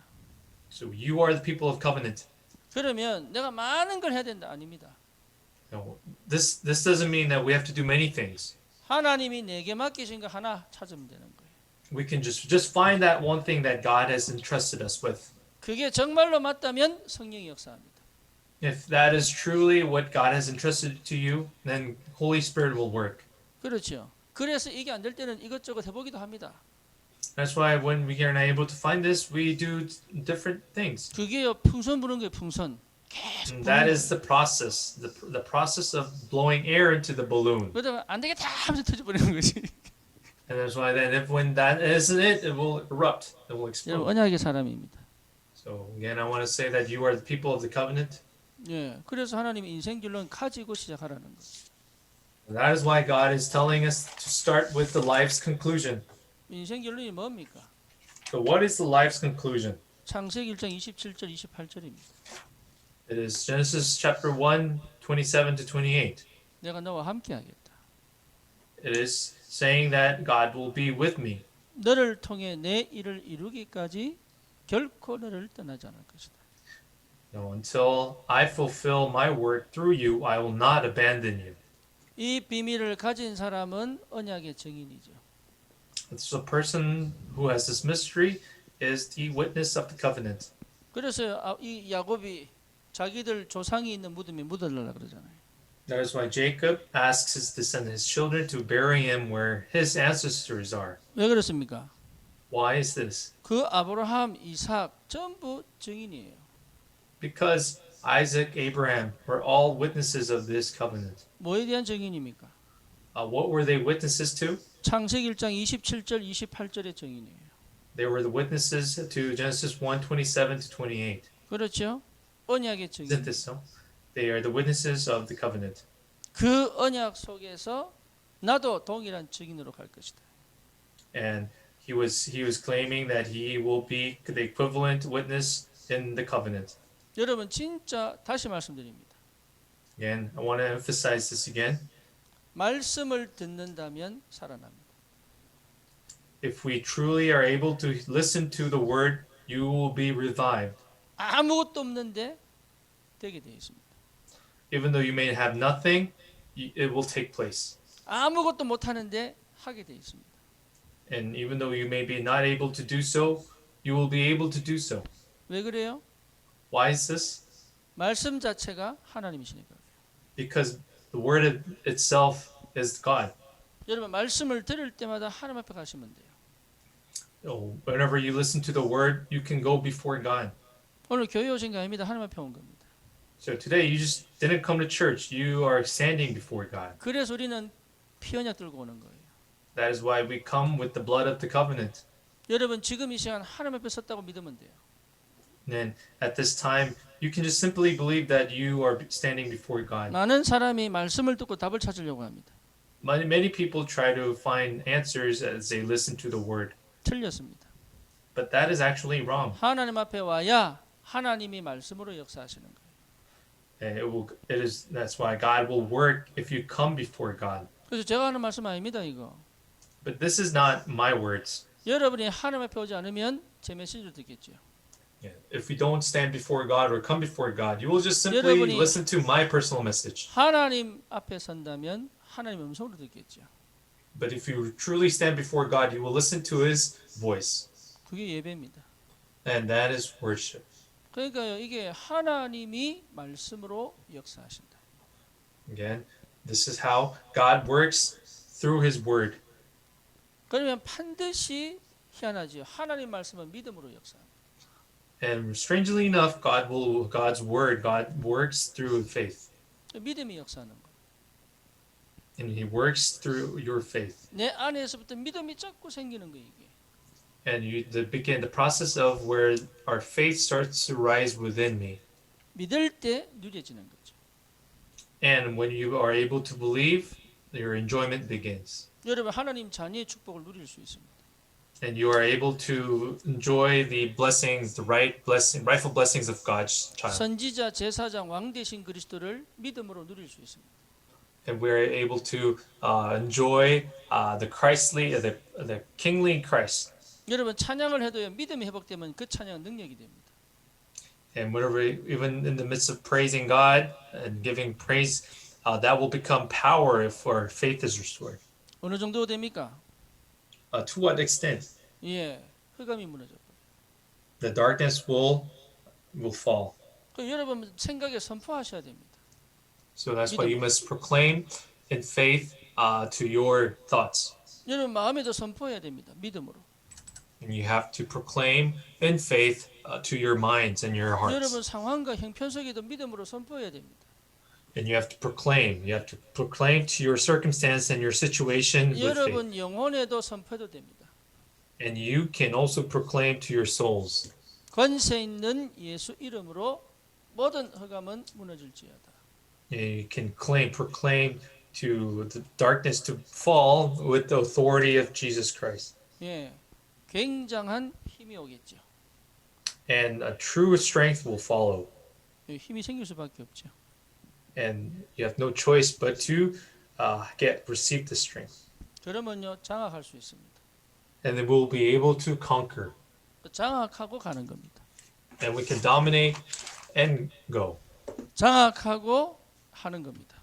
So you are the people of covenant. 그러면 내가 많은 걸 해야 된다 아닙니다. No, this doesn't mean that we have to do many things. 하나님이 내게 맡기신 거 하나 찾으면 되는 거예요. We can just find that one thing that God has entrusted us with. 그게 정말로 맞다면 성령이 역사합니다. If that is truly what God has entrusted to you, then Holy Spirit will work. 그렇죠. 그래서 이게 안 될 때는 이것저것 해보기도 합니다. That's why when we are not able to find this, we do different things. 그게요 풍선 부는 거예요. 풍선. 계속 And 부는 that 거예요. is the process, the process of blowing air into the balloon. 그러다가 안 되겠다 하면서 터져버리는 거지. And that's why then, when that isn't it, it will erupt. It will 여러분 explode. 언약의 사람입니다. So again, I want to say that you are the people of the covenant. 그래서 하나님이 인생 결론 가지고 시작하라는 거. And that is why God is telling us to start with the life's conclusion. 인생 결론이 뭡니까? So what is the life's conclusion? 창세기 1장 27절 28절입니다. It is Genesis chapter 1, 27 to 28. 내가 너와 함께 하겠다. It is saying that God will be with me. 너를 통해 내 일을 이루기까지 결코 너를 떠나지 않을 것이다. No, until I fulfill my work through you, I will not abandon you. 이 비밀을 가진 사람은 언약의 증인이죠. So, a person who has this mystery is the witness of the covenant. 그래서 이 야곱이 자기들 조상이 있는 무덤에 묻어달라 그러잖아요. That is why Jacob asks his descendants, his children, to bury him where his ancestors are. 왜 그렇습니까? Why is this? 그 아브라함, 이삭 전부 증인이에요. Because Isaac, Abraham were all witnesses of this covenant. 뭐에 대한 증인입니까? What were they witnesses to? 창세기 1장 27절, 28절의 증인이에요. They were the witnesses to Genesis 1:27 to 28. 그렇죠? 언약의 증인. Isn't this so? They are the witnesses of the covenant. 그 언약 속에서 나도 동일한 증인으로 갈 것이다. And he was claiming that he will be the equivalent witness in the covenant. 여러분 진짜 다시 말씀드립니다. Again, I want to emphasize this again. 말씀을 듣는다면 살아납니다. If we truly are able to listen to the word, you will be revived. 아무것도 없는데 되게 되어 있습니다. Even though you may have nothing, it will take place. 아무것도 못 하는데 하게 되어 있습니다. And even though you may be not able to do so, you will be able to do so. 왜 그래요? Why is this? 말씀 자체가 하나님이시니까. Because the word itself is God. 여러분 말씀을 들을 때마다 하나님 앞에 가시면 돼요. Whenever you listen to the word, you can go before God. 오늘 교회 오신 게 아닙니다. 하나님 앞에 온 겁니다. So today you just didn't come to church. You are standing before God. 그래서 우리는 피 언약 들고 오는 거예요. That is why we come with the blood of the covenant. 여러분 지금 이 시간 하나님 앞에 섰다고 믿으면 돼요. And then at this time, you can just simply believe that you are standing before God. 많은 사람이 말씀을 듣고 답을 찾으려고 합니다. Many people try to find answers as they listen to the word, 틀렸습니다. but that is actually wrong. 하나님 앞에 와야 하나님이 말씀으로 역사하시는 거예요. And that's why God will work if you come before God. 그래서 제가 하는 말씀 아닙니다, 이거. But this is not my words. 여러분이 하나님 앞에 오지 않으면 제 메시지를 듣겠죠. If we don't stand before God or come before God, you will just simply 여러분이 listen to my personal message. 하나님 앞에 선다면 하나님 음성으로 듣겠죠. But if you truly stand before God, you will listen to His voice. 그게 예배입니다. And that is worship. 그러니까요, 이게 하나님이 말씀으로 역사하신다. Again, this is how God works through His word. 그러면 반드시 희한하지요. 하나님 말씀은 믿음으로 역사합니다. And strangely enough, God's word, God works through faith. 믿음이 역사하는 거예요. And He works through your faith. 내 안에서부터 믿음이 자꾸 생기는 거예요, 이게. And the process of where our faith starts to rise within me. 믿을 때 누려지는 거죠. And when you are able to believe, your enjoyment begins. 여러분 하나님 자녀의 축복을 누릴 수 있습니다. And you are able to enjoy the blessings, rightful blessings of God's child. 선지자, 제사장, 왕 되신 그리스도를 믿음으로 누릴 수 있습니다. And we are able to enjoy the kingly Christ. 여러분 찬양을 해도요 믿음이 회복되면 그 찬양은 능력이 됩니다. And whenever, even in the midst of praising God and giving praise, that will become power if our faith is restored. 어느 정도 됩니까? To what extent? 예, 흑암이 무너져. The darkness will fall. 그 여러분 생각에 선포하셔야 됩니다. So that's why you must proclaim in faith to your thoughts. 여러분 마음에도 선포해야 됩니다. 믿음으로. And you have to proclaim in faith to your minds and your hearts. 여러분 상황과 형편 속에도 믿음으로 선포해야 됩니다. And you have to proclaim. You have to proclaim to your circumstance and your situation with faith. 여러분 영혼에도 선포해도 됩니다. And you can also proclaim to your souls. 권세 있는 예수 이름으로 모든 흑암은 무너질지어다. You can proclaim to the darkness to fall with the authority of Jesus Christ. 예, 굉장한 힘이 오겠죠. And a true strength will follow. 힘이 생길 수밖에 없죠. And you have no choice but to receive the strength. 그러면요 장악할 수 있습니다. And then we'll be able to conquer. 장악하고 가는 겁니다. and we can dominate and go. 장악하고 하는 겁니다.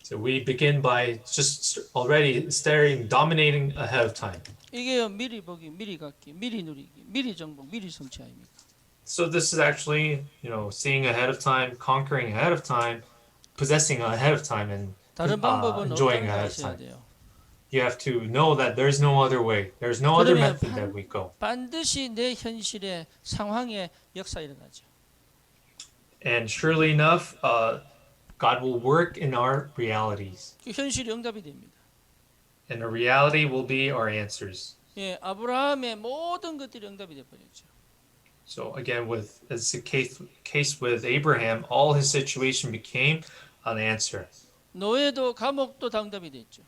So we begin by just already starting dominating ahead of time. 이게 미리 보기, 미리 갖기, 미리 누리기, 미리 정복, 미리 성취 아닙니까? So this is actually, seeing ahead of time, conquering ahead of time, possessing ahead of time, and 다른 방법은 enjoying 없다는 걸 ahead of 아셔야 time. 돼요. You have to know that there's no other way. There's no other 그러면 method that we go. 반드시 내 현실의 상황에 역사 일어나죠. And surely enough, God will work in our realities. 그 현실이 응답이 됩니다. And the reality will be our answers. 예, 아브라함의 모든 것들이 응답이 돼 버렸죠. So again, as the case with Abraham, all his situation became an answer. 노예도 감옥도 다 응답이 됐죠.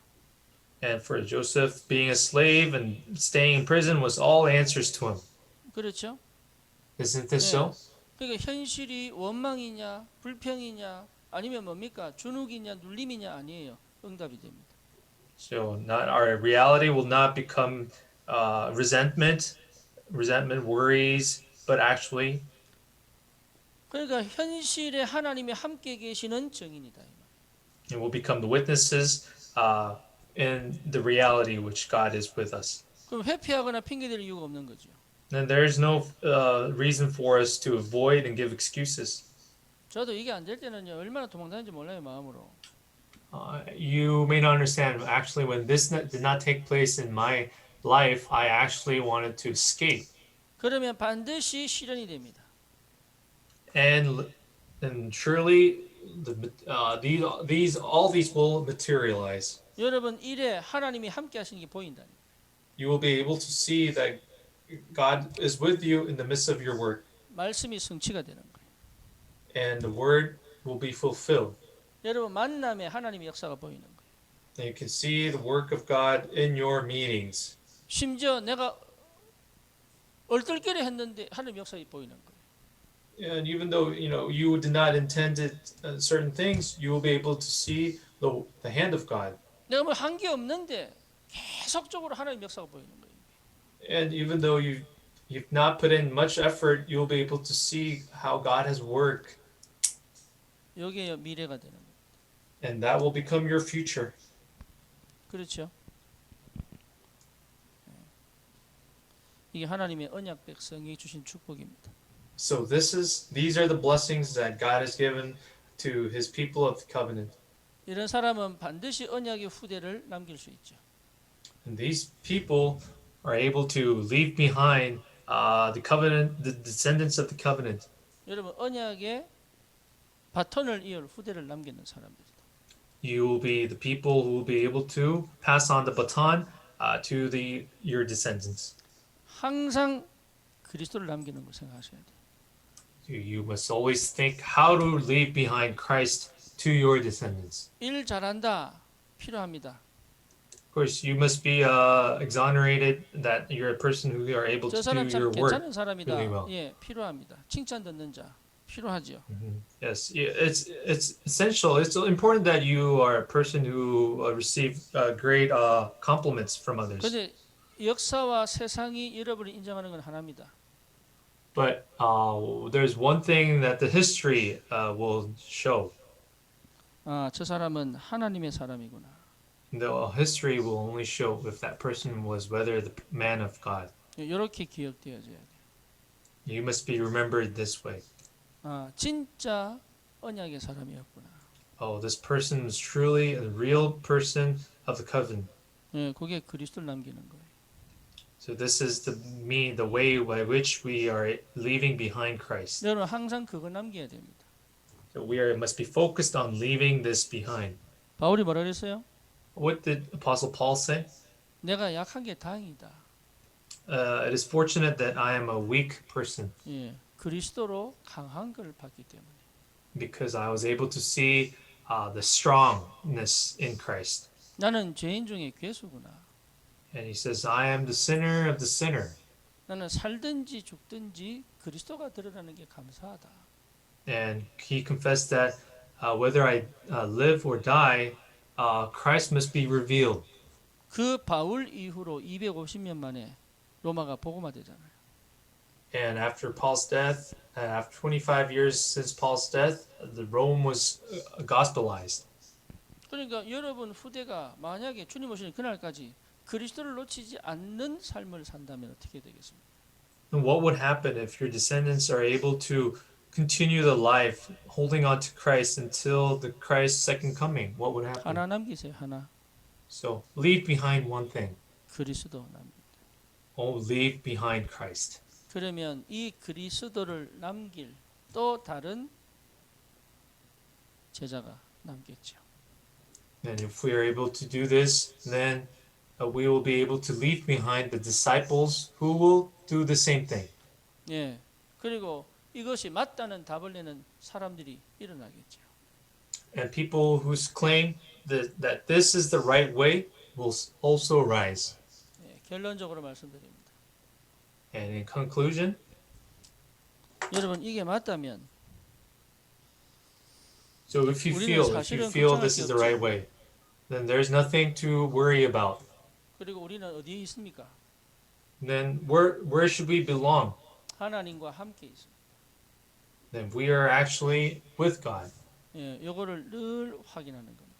And for Joseph, being a slave and staying in prison was all answers to him. 그렇죠? Isn't this 예. so? 그러니까 현실이 원망이냐, 불평이냐, 아니면 뭡니까? 준욱이냐, 눌림이냐 아니에요. 응답이 됩니다. So not our reality will not become resentment, worries, but actually 그러니까 현실에 하나님이 함께 계시는 증인이다. it will become the witnesses in the reality which God is with us. 그럼 회피하거나 핑계댈 이유가 없는 거죠. And there is no reason for us to avoid and give excuses. 저도 이게 안 될 때는요, 얼마나 도망다니는지 몰라요, 마음으로. You may not understand. Actually, when this did not take place in my life, I actually wanted to escape. 그러면 반드시 실현이 됩니다. And surely all these will materialize. 여러분 일에 하나님이 함께 하시는 게 보인다. You will be able to see that God is with you in the midst of your work, 말씀이 성취가 되는 거예요. and the word will be fulfilled. 여러분 만남에 하나님의 역사가 보이는 거예요. And you can see the work of God in your meetings. 심지어 내가 얼떨결에 했는데 하나님 역사가 보이는 거예요. And even though you did not intend certain things, you will be able to see the hand of God. 내가 뭐 한 게 없는데 계속적으로 하나님 역사가 보이는 거예요. And even though you've not put in much effort, you'll be able to see how God has worked, 여기에 미래가 되는 거예요. and that will become your future. 그렇죠? 이게 하나님의 언약 백성이 주신 축복입니다. So these are the blessings that God has given to His people of the covenant. 이런 사람은 반드시 언약의 후대를 남길 수 있죠. And these people are able to leave behind the covenant, the descendants of the covenant. 여러분 언약의 바톤을 이을 후대를 남기는 사람들이다. You will be the people who will be able to pass on the baton to your descendants. 항상 그리스도를 남기는 걸 생각하셔야 돼요. You must always think how to leave behind Christ to your descendants. 일 잘한다 필요합니다. Of course, you must be exonerated that you're a person who are able 저 to do 사람 참 your work. 괜찮은 사람이다. really well. 예, 필요합니다. 칭찬 듣는 자 필요하죠. Yes, it's essential. It's important that you are a person who receive great compliments from others. 그런데 역사와 세상이 여러분을 인정하는 건 하나입니다. But there's one thing that the history will show. 아, 저 사람은 하나님의 사람이구나. The history will only show if that person was whether the man of God. 이렇게 기억되어져야 돼요. You must be remembered this way. 아, 진짜 언약의 사람이었구나. Oh, this person was truly a real person of the covenant. 예, 그게 그리스도를 남기는 거예요. So this is the way by which we are leaving behind Christ. 여러분 항상 그거 남겨야 됩니다. So must be focused on leaving this behind. 바울이 뭐라 그랬어요? What did Apostle Paul say? 내가 약한 게 다행이다. It is fortunate that I am a weak person 예, 그리스도로 강한 걸 봤기 때문에. because I was able to see the strongness in Christ. 나는 죄인 중에 괴수구나. And he says, I am the sinner of the sinner. 나는 살든지 죽든지 그리스도가 드러나는 게 감사하다. And he confessed that whether I live or die, Christ must be revealed. 그 바울 이후로 250년 만에 로마가 복음화되잖아요. And after Paul's death, after 25 years since Paul's death, the Rome was gospelized. 그러니까 여러분 후대가 만약에 주님 오시는 그날까지 그리스도를 놓치지 않는 삶을 산다면 어떻게 되겠습니까? And what would happen if your descendants are able to continue the life holding on to Christ until the Christ's second coming? What would happen? 하나 남기세요. 하나. So leave behind one thing. 그리스도 남. Oh, leave behind Christ. 그러면 이 그리스도를 남길 또 다른 제자가 남겠죠. And if we are able to do this, then we will be able to leave behind the disciples who will do the same thing. 예. 그리고 이것이 맞다는 답을 내는 사람들이 일어나겠죠. And people who claim that this is the right way will also rise. 예. 결론적으로 말씀드립니다. And in conclusion, 여러분 이게 맞다면 so if you 우리는 feel 사실은 this is the 걱정할 게 right way, then there's nothing to worry about. 그리고 우리는 어디에 있습니까? Then where should we belong? 하나님과 함께 있습니다. Then we are actually with God. 예, 요거를 늘 확인하는 겁니다.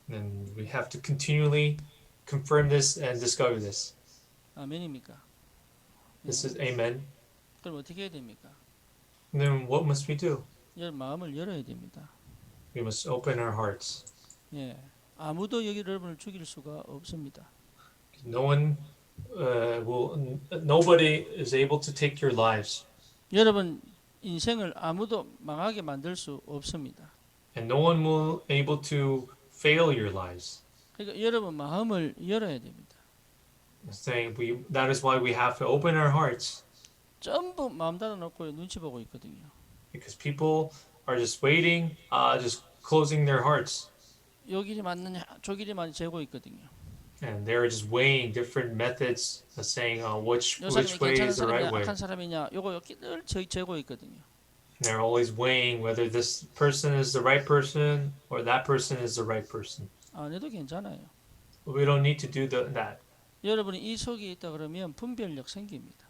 Then we have to continually confirm this and discover this. 아멘입니까? This is amen. 그럼 어떻게 해야 됩니까? Then what must we do? 여러분 마음을 열어야 됩니다. We must open our hearts. 예, 아무도 여러분을 죽일 수가 없습니다. Nobody is able to take your lives, 여러분 인생을 아무도 망하게 만들 수 없습니다. and no one will able to fail your lives. 그러니까 여러분 마음을 열어야 됩니다. Saying that is why we have to open our hearts, 전부 마음 닫아놓고 눈치 보고 있거든요. because people are just waiting, just closing their hearts, 요 길이 맞느냐, 저 길이 맞느냐 재고 있거든요. and they're just weighing different methods, saying which 요 사람이 way 괜찮은 is the right 사람이냐, way. 악한 사람이냐, 요거 늘 재고 있거든요. They're always weighing whether this person is the right person or that person is the right person. 안 해도 괜찮아요. But we don't need to do that. 여러분이 이 속에 있다 그러면 분별력 생깁니다.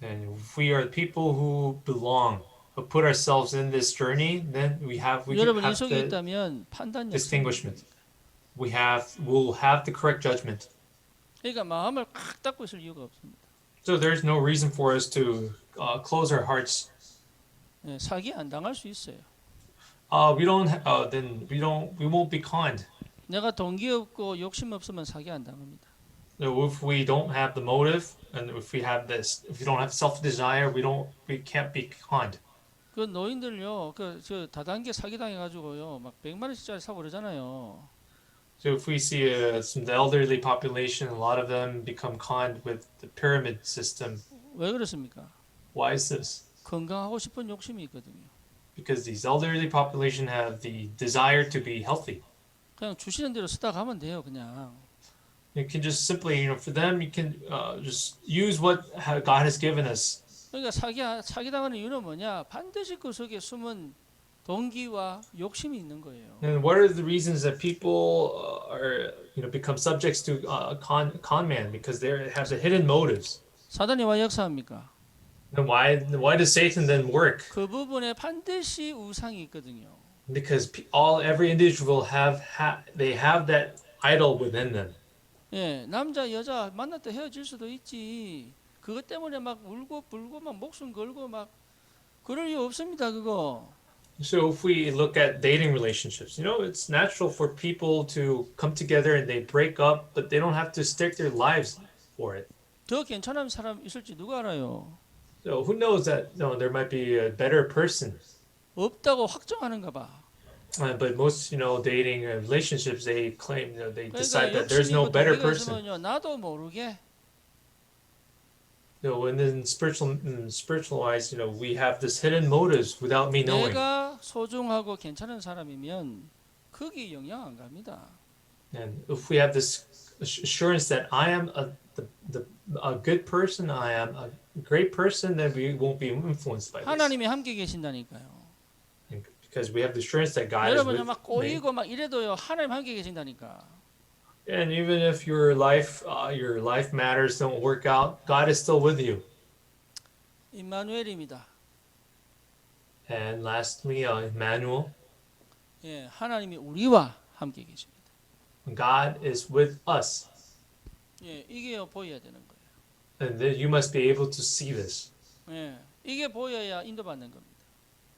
And if we are people who belong, who put ourselves in this journey, then we 여러분 이 have 속에 the 있다면 판단력 distinguishment. 생깁니다. We'll have the correct judgment. 그러니까 마음을 꽉 닫고 있을 이유가 없습니다. So there's no reason for us to close our hearts. 예, 사기 안 당할 수 있어요. We won't be conned. 내가 동기 없고 욕심 없으면 사기 안 당합니다. So if we don't have the motive, and if we don't have self-desire, we can't be conned. 그 노인들요, 저 다단계 사기 당해가지고요, 막 100만 원씩짜리 사고 그러잖아요. So if we see some the elderly population, a lot of them become conned with the pyramid system. 왜 그렇습니까? Why is this? 건강하고 싶은 욕심이 있거든요. Because these elderly population have the desire to be healthy. 그냥 주시는 대로 쓰다 가면 돼요, 그냥. You can just simply, for them, you can just use what God has given us. 그러니까 사기 당하는 이유는 뭐냐? 반드시 그 속에 숨은 동기와 욕심이 있는 거예요. And what are the reasons that people become subjects to con man? Because they have the hidden motives. 사단이 와 역사합니까? Then why does Satan then work? 그 부분에 반드시 우상이 있거든요. Because every individual have that idol within them. 예, 남자 여자 만났다 헤어질 수도 있지. 그것 때문에 막 울고 불고 막 목숨 걸고 막 그럴 이유 없습니다. 그거. So if we look at dating relationships, it's natural for people to come together and they break up, but they don't have to stick their lives for it. 더 괜찮은 사람 있을지 누가 알아요? So who knows that there might be a better person. 없다고 확정하는가 봐. But most dating relationships they claim they 그러니까 decide that there's no 욕심이고 better 동기가 person. 있으면요, 나도 모르게 And then spiritual wise, we have this hidden motives without me knowing. 내가 소중하고 괜찮은 사람이면 거기 영향 안 갑니다. And if we have this assurance that I am a good person, I am a great person, then we won't be influenced by this. 하나님이 함께 계신다니까요. Because we have the assurance that God is 여러분이 with 막 me. 꼬이고 막 이래도요, 하나님 함께 계신다니까. And even if your life matters don't work out, God is still with you. 임마누엘입니다. And lastly, Emmanuel, 예, 하나님이 우리와 함께 계십니다. God is with us. 예, 이게 보여야 되는 거예요. And then you must be able to see this. 예, 이게 보여야 인도받는 겁니다.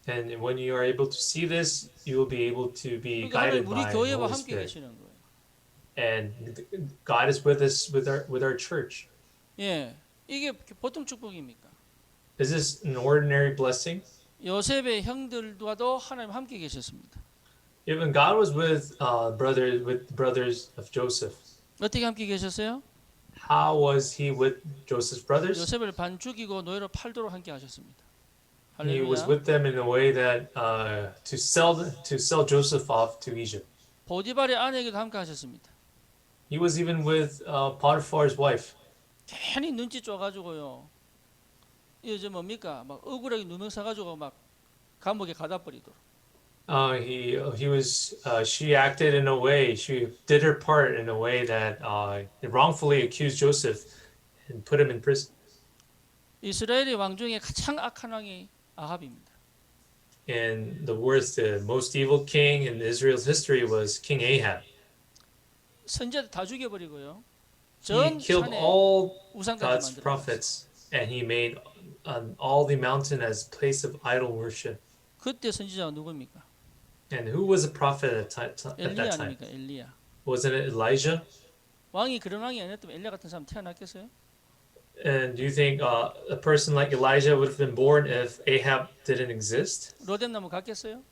And when you are able to see this, you will be able to be 그러니까 하나님 guided 우리 by the 교회와 Holy 함께 Spirit. 계시는 거예요. And God is with us with our church. 예, 이게 보통 축복입니까? Is this an ordinary blessing? 요셉의 형들과도 하나님 함께 계셨습니다. Even God was with the brothers of Joseph. 어떻게 함께 계셨어요? How was he with Joseph's brothers? 요셉을 반 죽이고 노예로 팔도록 함께 하셨습니다. He was 할렐루야. with them in a way that to sell Joseph off to Egypt. 보디발의 아내에게도 함께 하셨습니다. He was even with Potiphar's wife. 괜히 눈치 줘가지고요. 이제 뭡니까? 막 억울하게 누명 써가지고 막 감옥에 가다 버리도록. She acted in a way, she did her part in a way that wrongfully accused Joseph and put him in prison. 이스라엘의 왕 중에 가장 악한 왕이 아합입니다. And the most evil king in Israel's history was King Ahab. 선지자들 다 죽여버리고요. He 전 killed 산에 all 우상까지 God's 만들어. prophets, and he made all the mountain as place of idol worship. 그때 선지자가 누구입니까? And who was a prophet at that 엘리야 time? 아닙니까? 엘리야. Wasn't it Elijah? 왕이 그런 왕이 아니었다면 엘리야 같은 사람 태어났겠어요? And do you think a person like Elijah would have been born if Ahab didn't exist? 로뎀나무 갔겠어요?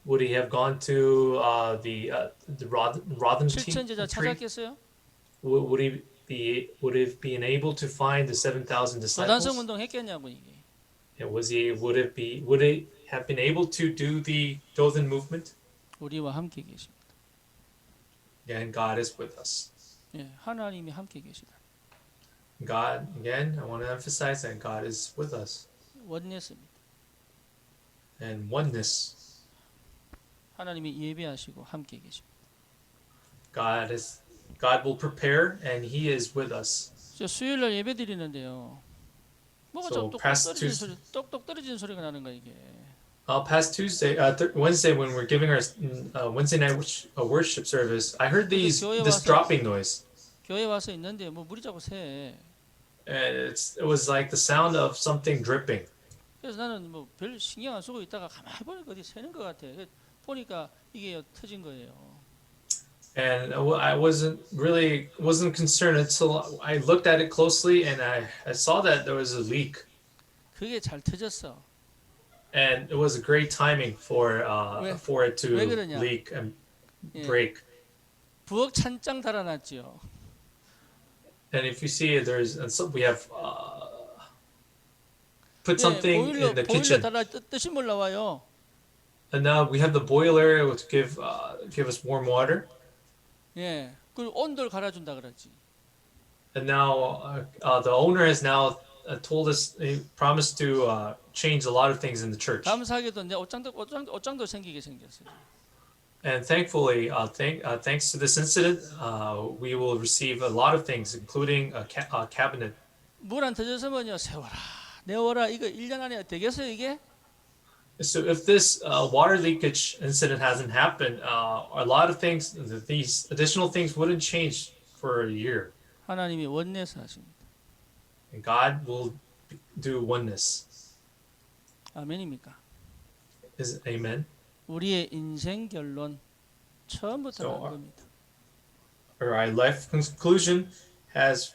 Would he have gone to the Rodham 실천제자 tree? 찾았겠어요? Would he been able to find the 7,000 도단성 disciples? 운동 했겠냐고 이게. And would he have been able to do the Dothan movement? 우리와 함께 계십니다. Again, God is with us. 예, 하나님이 함께 계시다. God, again, I want to emphasize that God is with us. 원내스입니다. And oneness. 하나님이 예배하시고 함께 계십니다. God will prepare and He is with us. 저 수요일 날 예배 드리는데요. 뭐가 So, 좀 past 똑똑 떨어지는 소리가 나는 거야 이게. Past Wednesday, when we're giving our Wednesday night worship service, I heard this dropping noise, 교회 와서 있는데 뭐 물이 자꾸 새. and it was like the sound of something dripping. 그래서 나는 뭐 별 신경 안 쓰고 있다가 가만히 보니까 어디 새는 것 같아. 보니까 이게 터진 거예요. And I wasn't concerned until I looked at it closely, and I saw that there was a leak, 그게 잘 터졌어. and it was a great timing for it to 왜 그러냐? leak and 예. break. 부엌 찬장 달아놨지요. And if you see, we have put something in the 보일러 kitchen, 달아 뜻이 올라와요. and now we have the boiler to give us warm water. 예. 그리고 온도를 갈아준다 그러지. And now the owner has now told us, he promised to change a lot of things in the church. 감사하게도 이제 옷장도 생기게 생겼어요. And thankfully, thanks to this incident, we will receive a lot of things, including a cabinet. 물 안 터졌으면요 세워라 내워라 이거 1년 안에 되겠어요 이게? So if this water leakage incident hasn't happened, a lot of things, these additional things wouldn't change for a year. 하나님이 원내서 하십니다. And God will do oneness. 아멘입니까? Amen. 우리의 인생 결론 처음부터 So, 난 겁니다. Our life conclusion has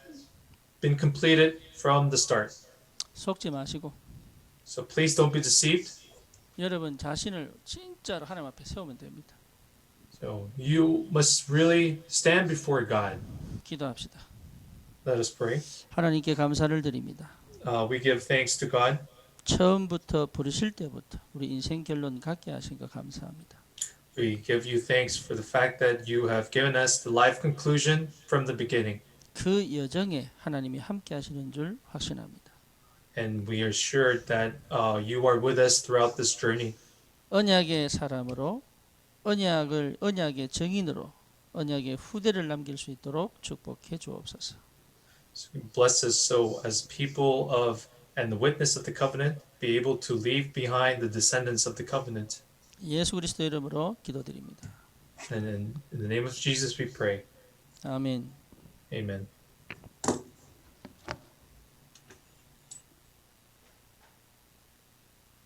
been completed from the start. 속지 마시고 So please don't be deceived. 여러분 자신을 진짜로 하나님 앞에 세우면 됩니다. So you must really stand before God. 기도합시다. Let us pray. 하나님께 감사를 드립니다. We give thanks to God. 처음부터 부르실 때부터 우리 인생 결론 갖게 하신 거 감사합니다. We give you thanks for the fact that you have given us the life conclusion from the beginning. 그 여정에 하나님이 함께 하시는 줄 확신합니다. And we are sure that you are with us throughout this journey. 언약의 사람으로 언약의 증인으로 언약의 후대를 남길 수 있도록 축복해 주옵소서. So bless us so as people of and the witness of the covenant be able to leave behind the descendants of the covenant. 예수 그리스도 이름으로 기도드립니다. And in the name of Jesus we pray. 아멘. Amen.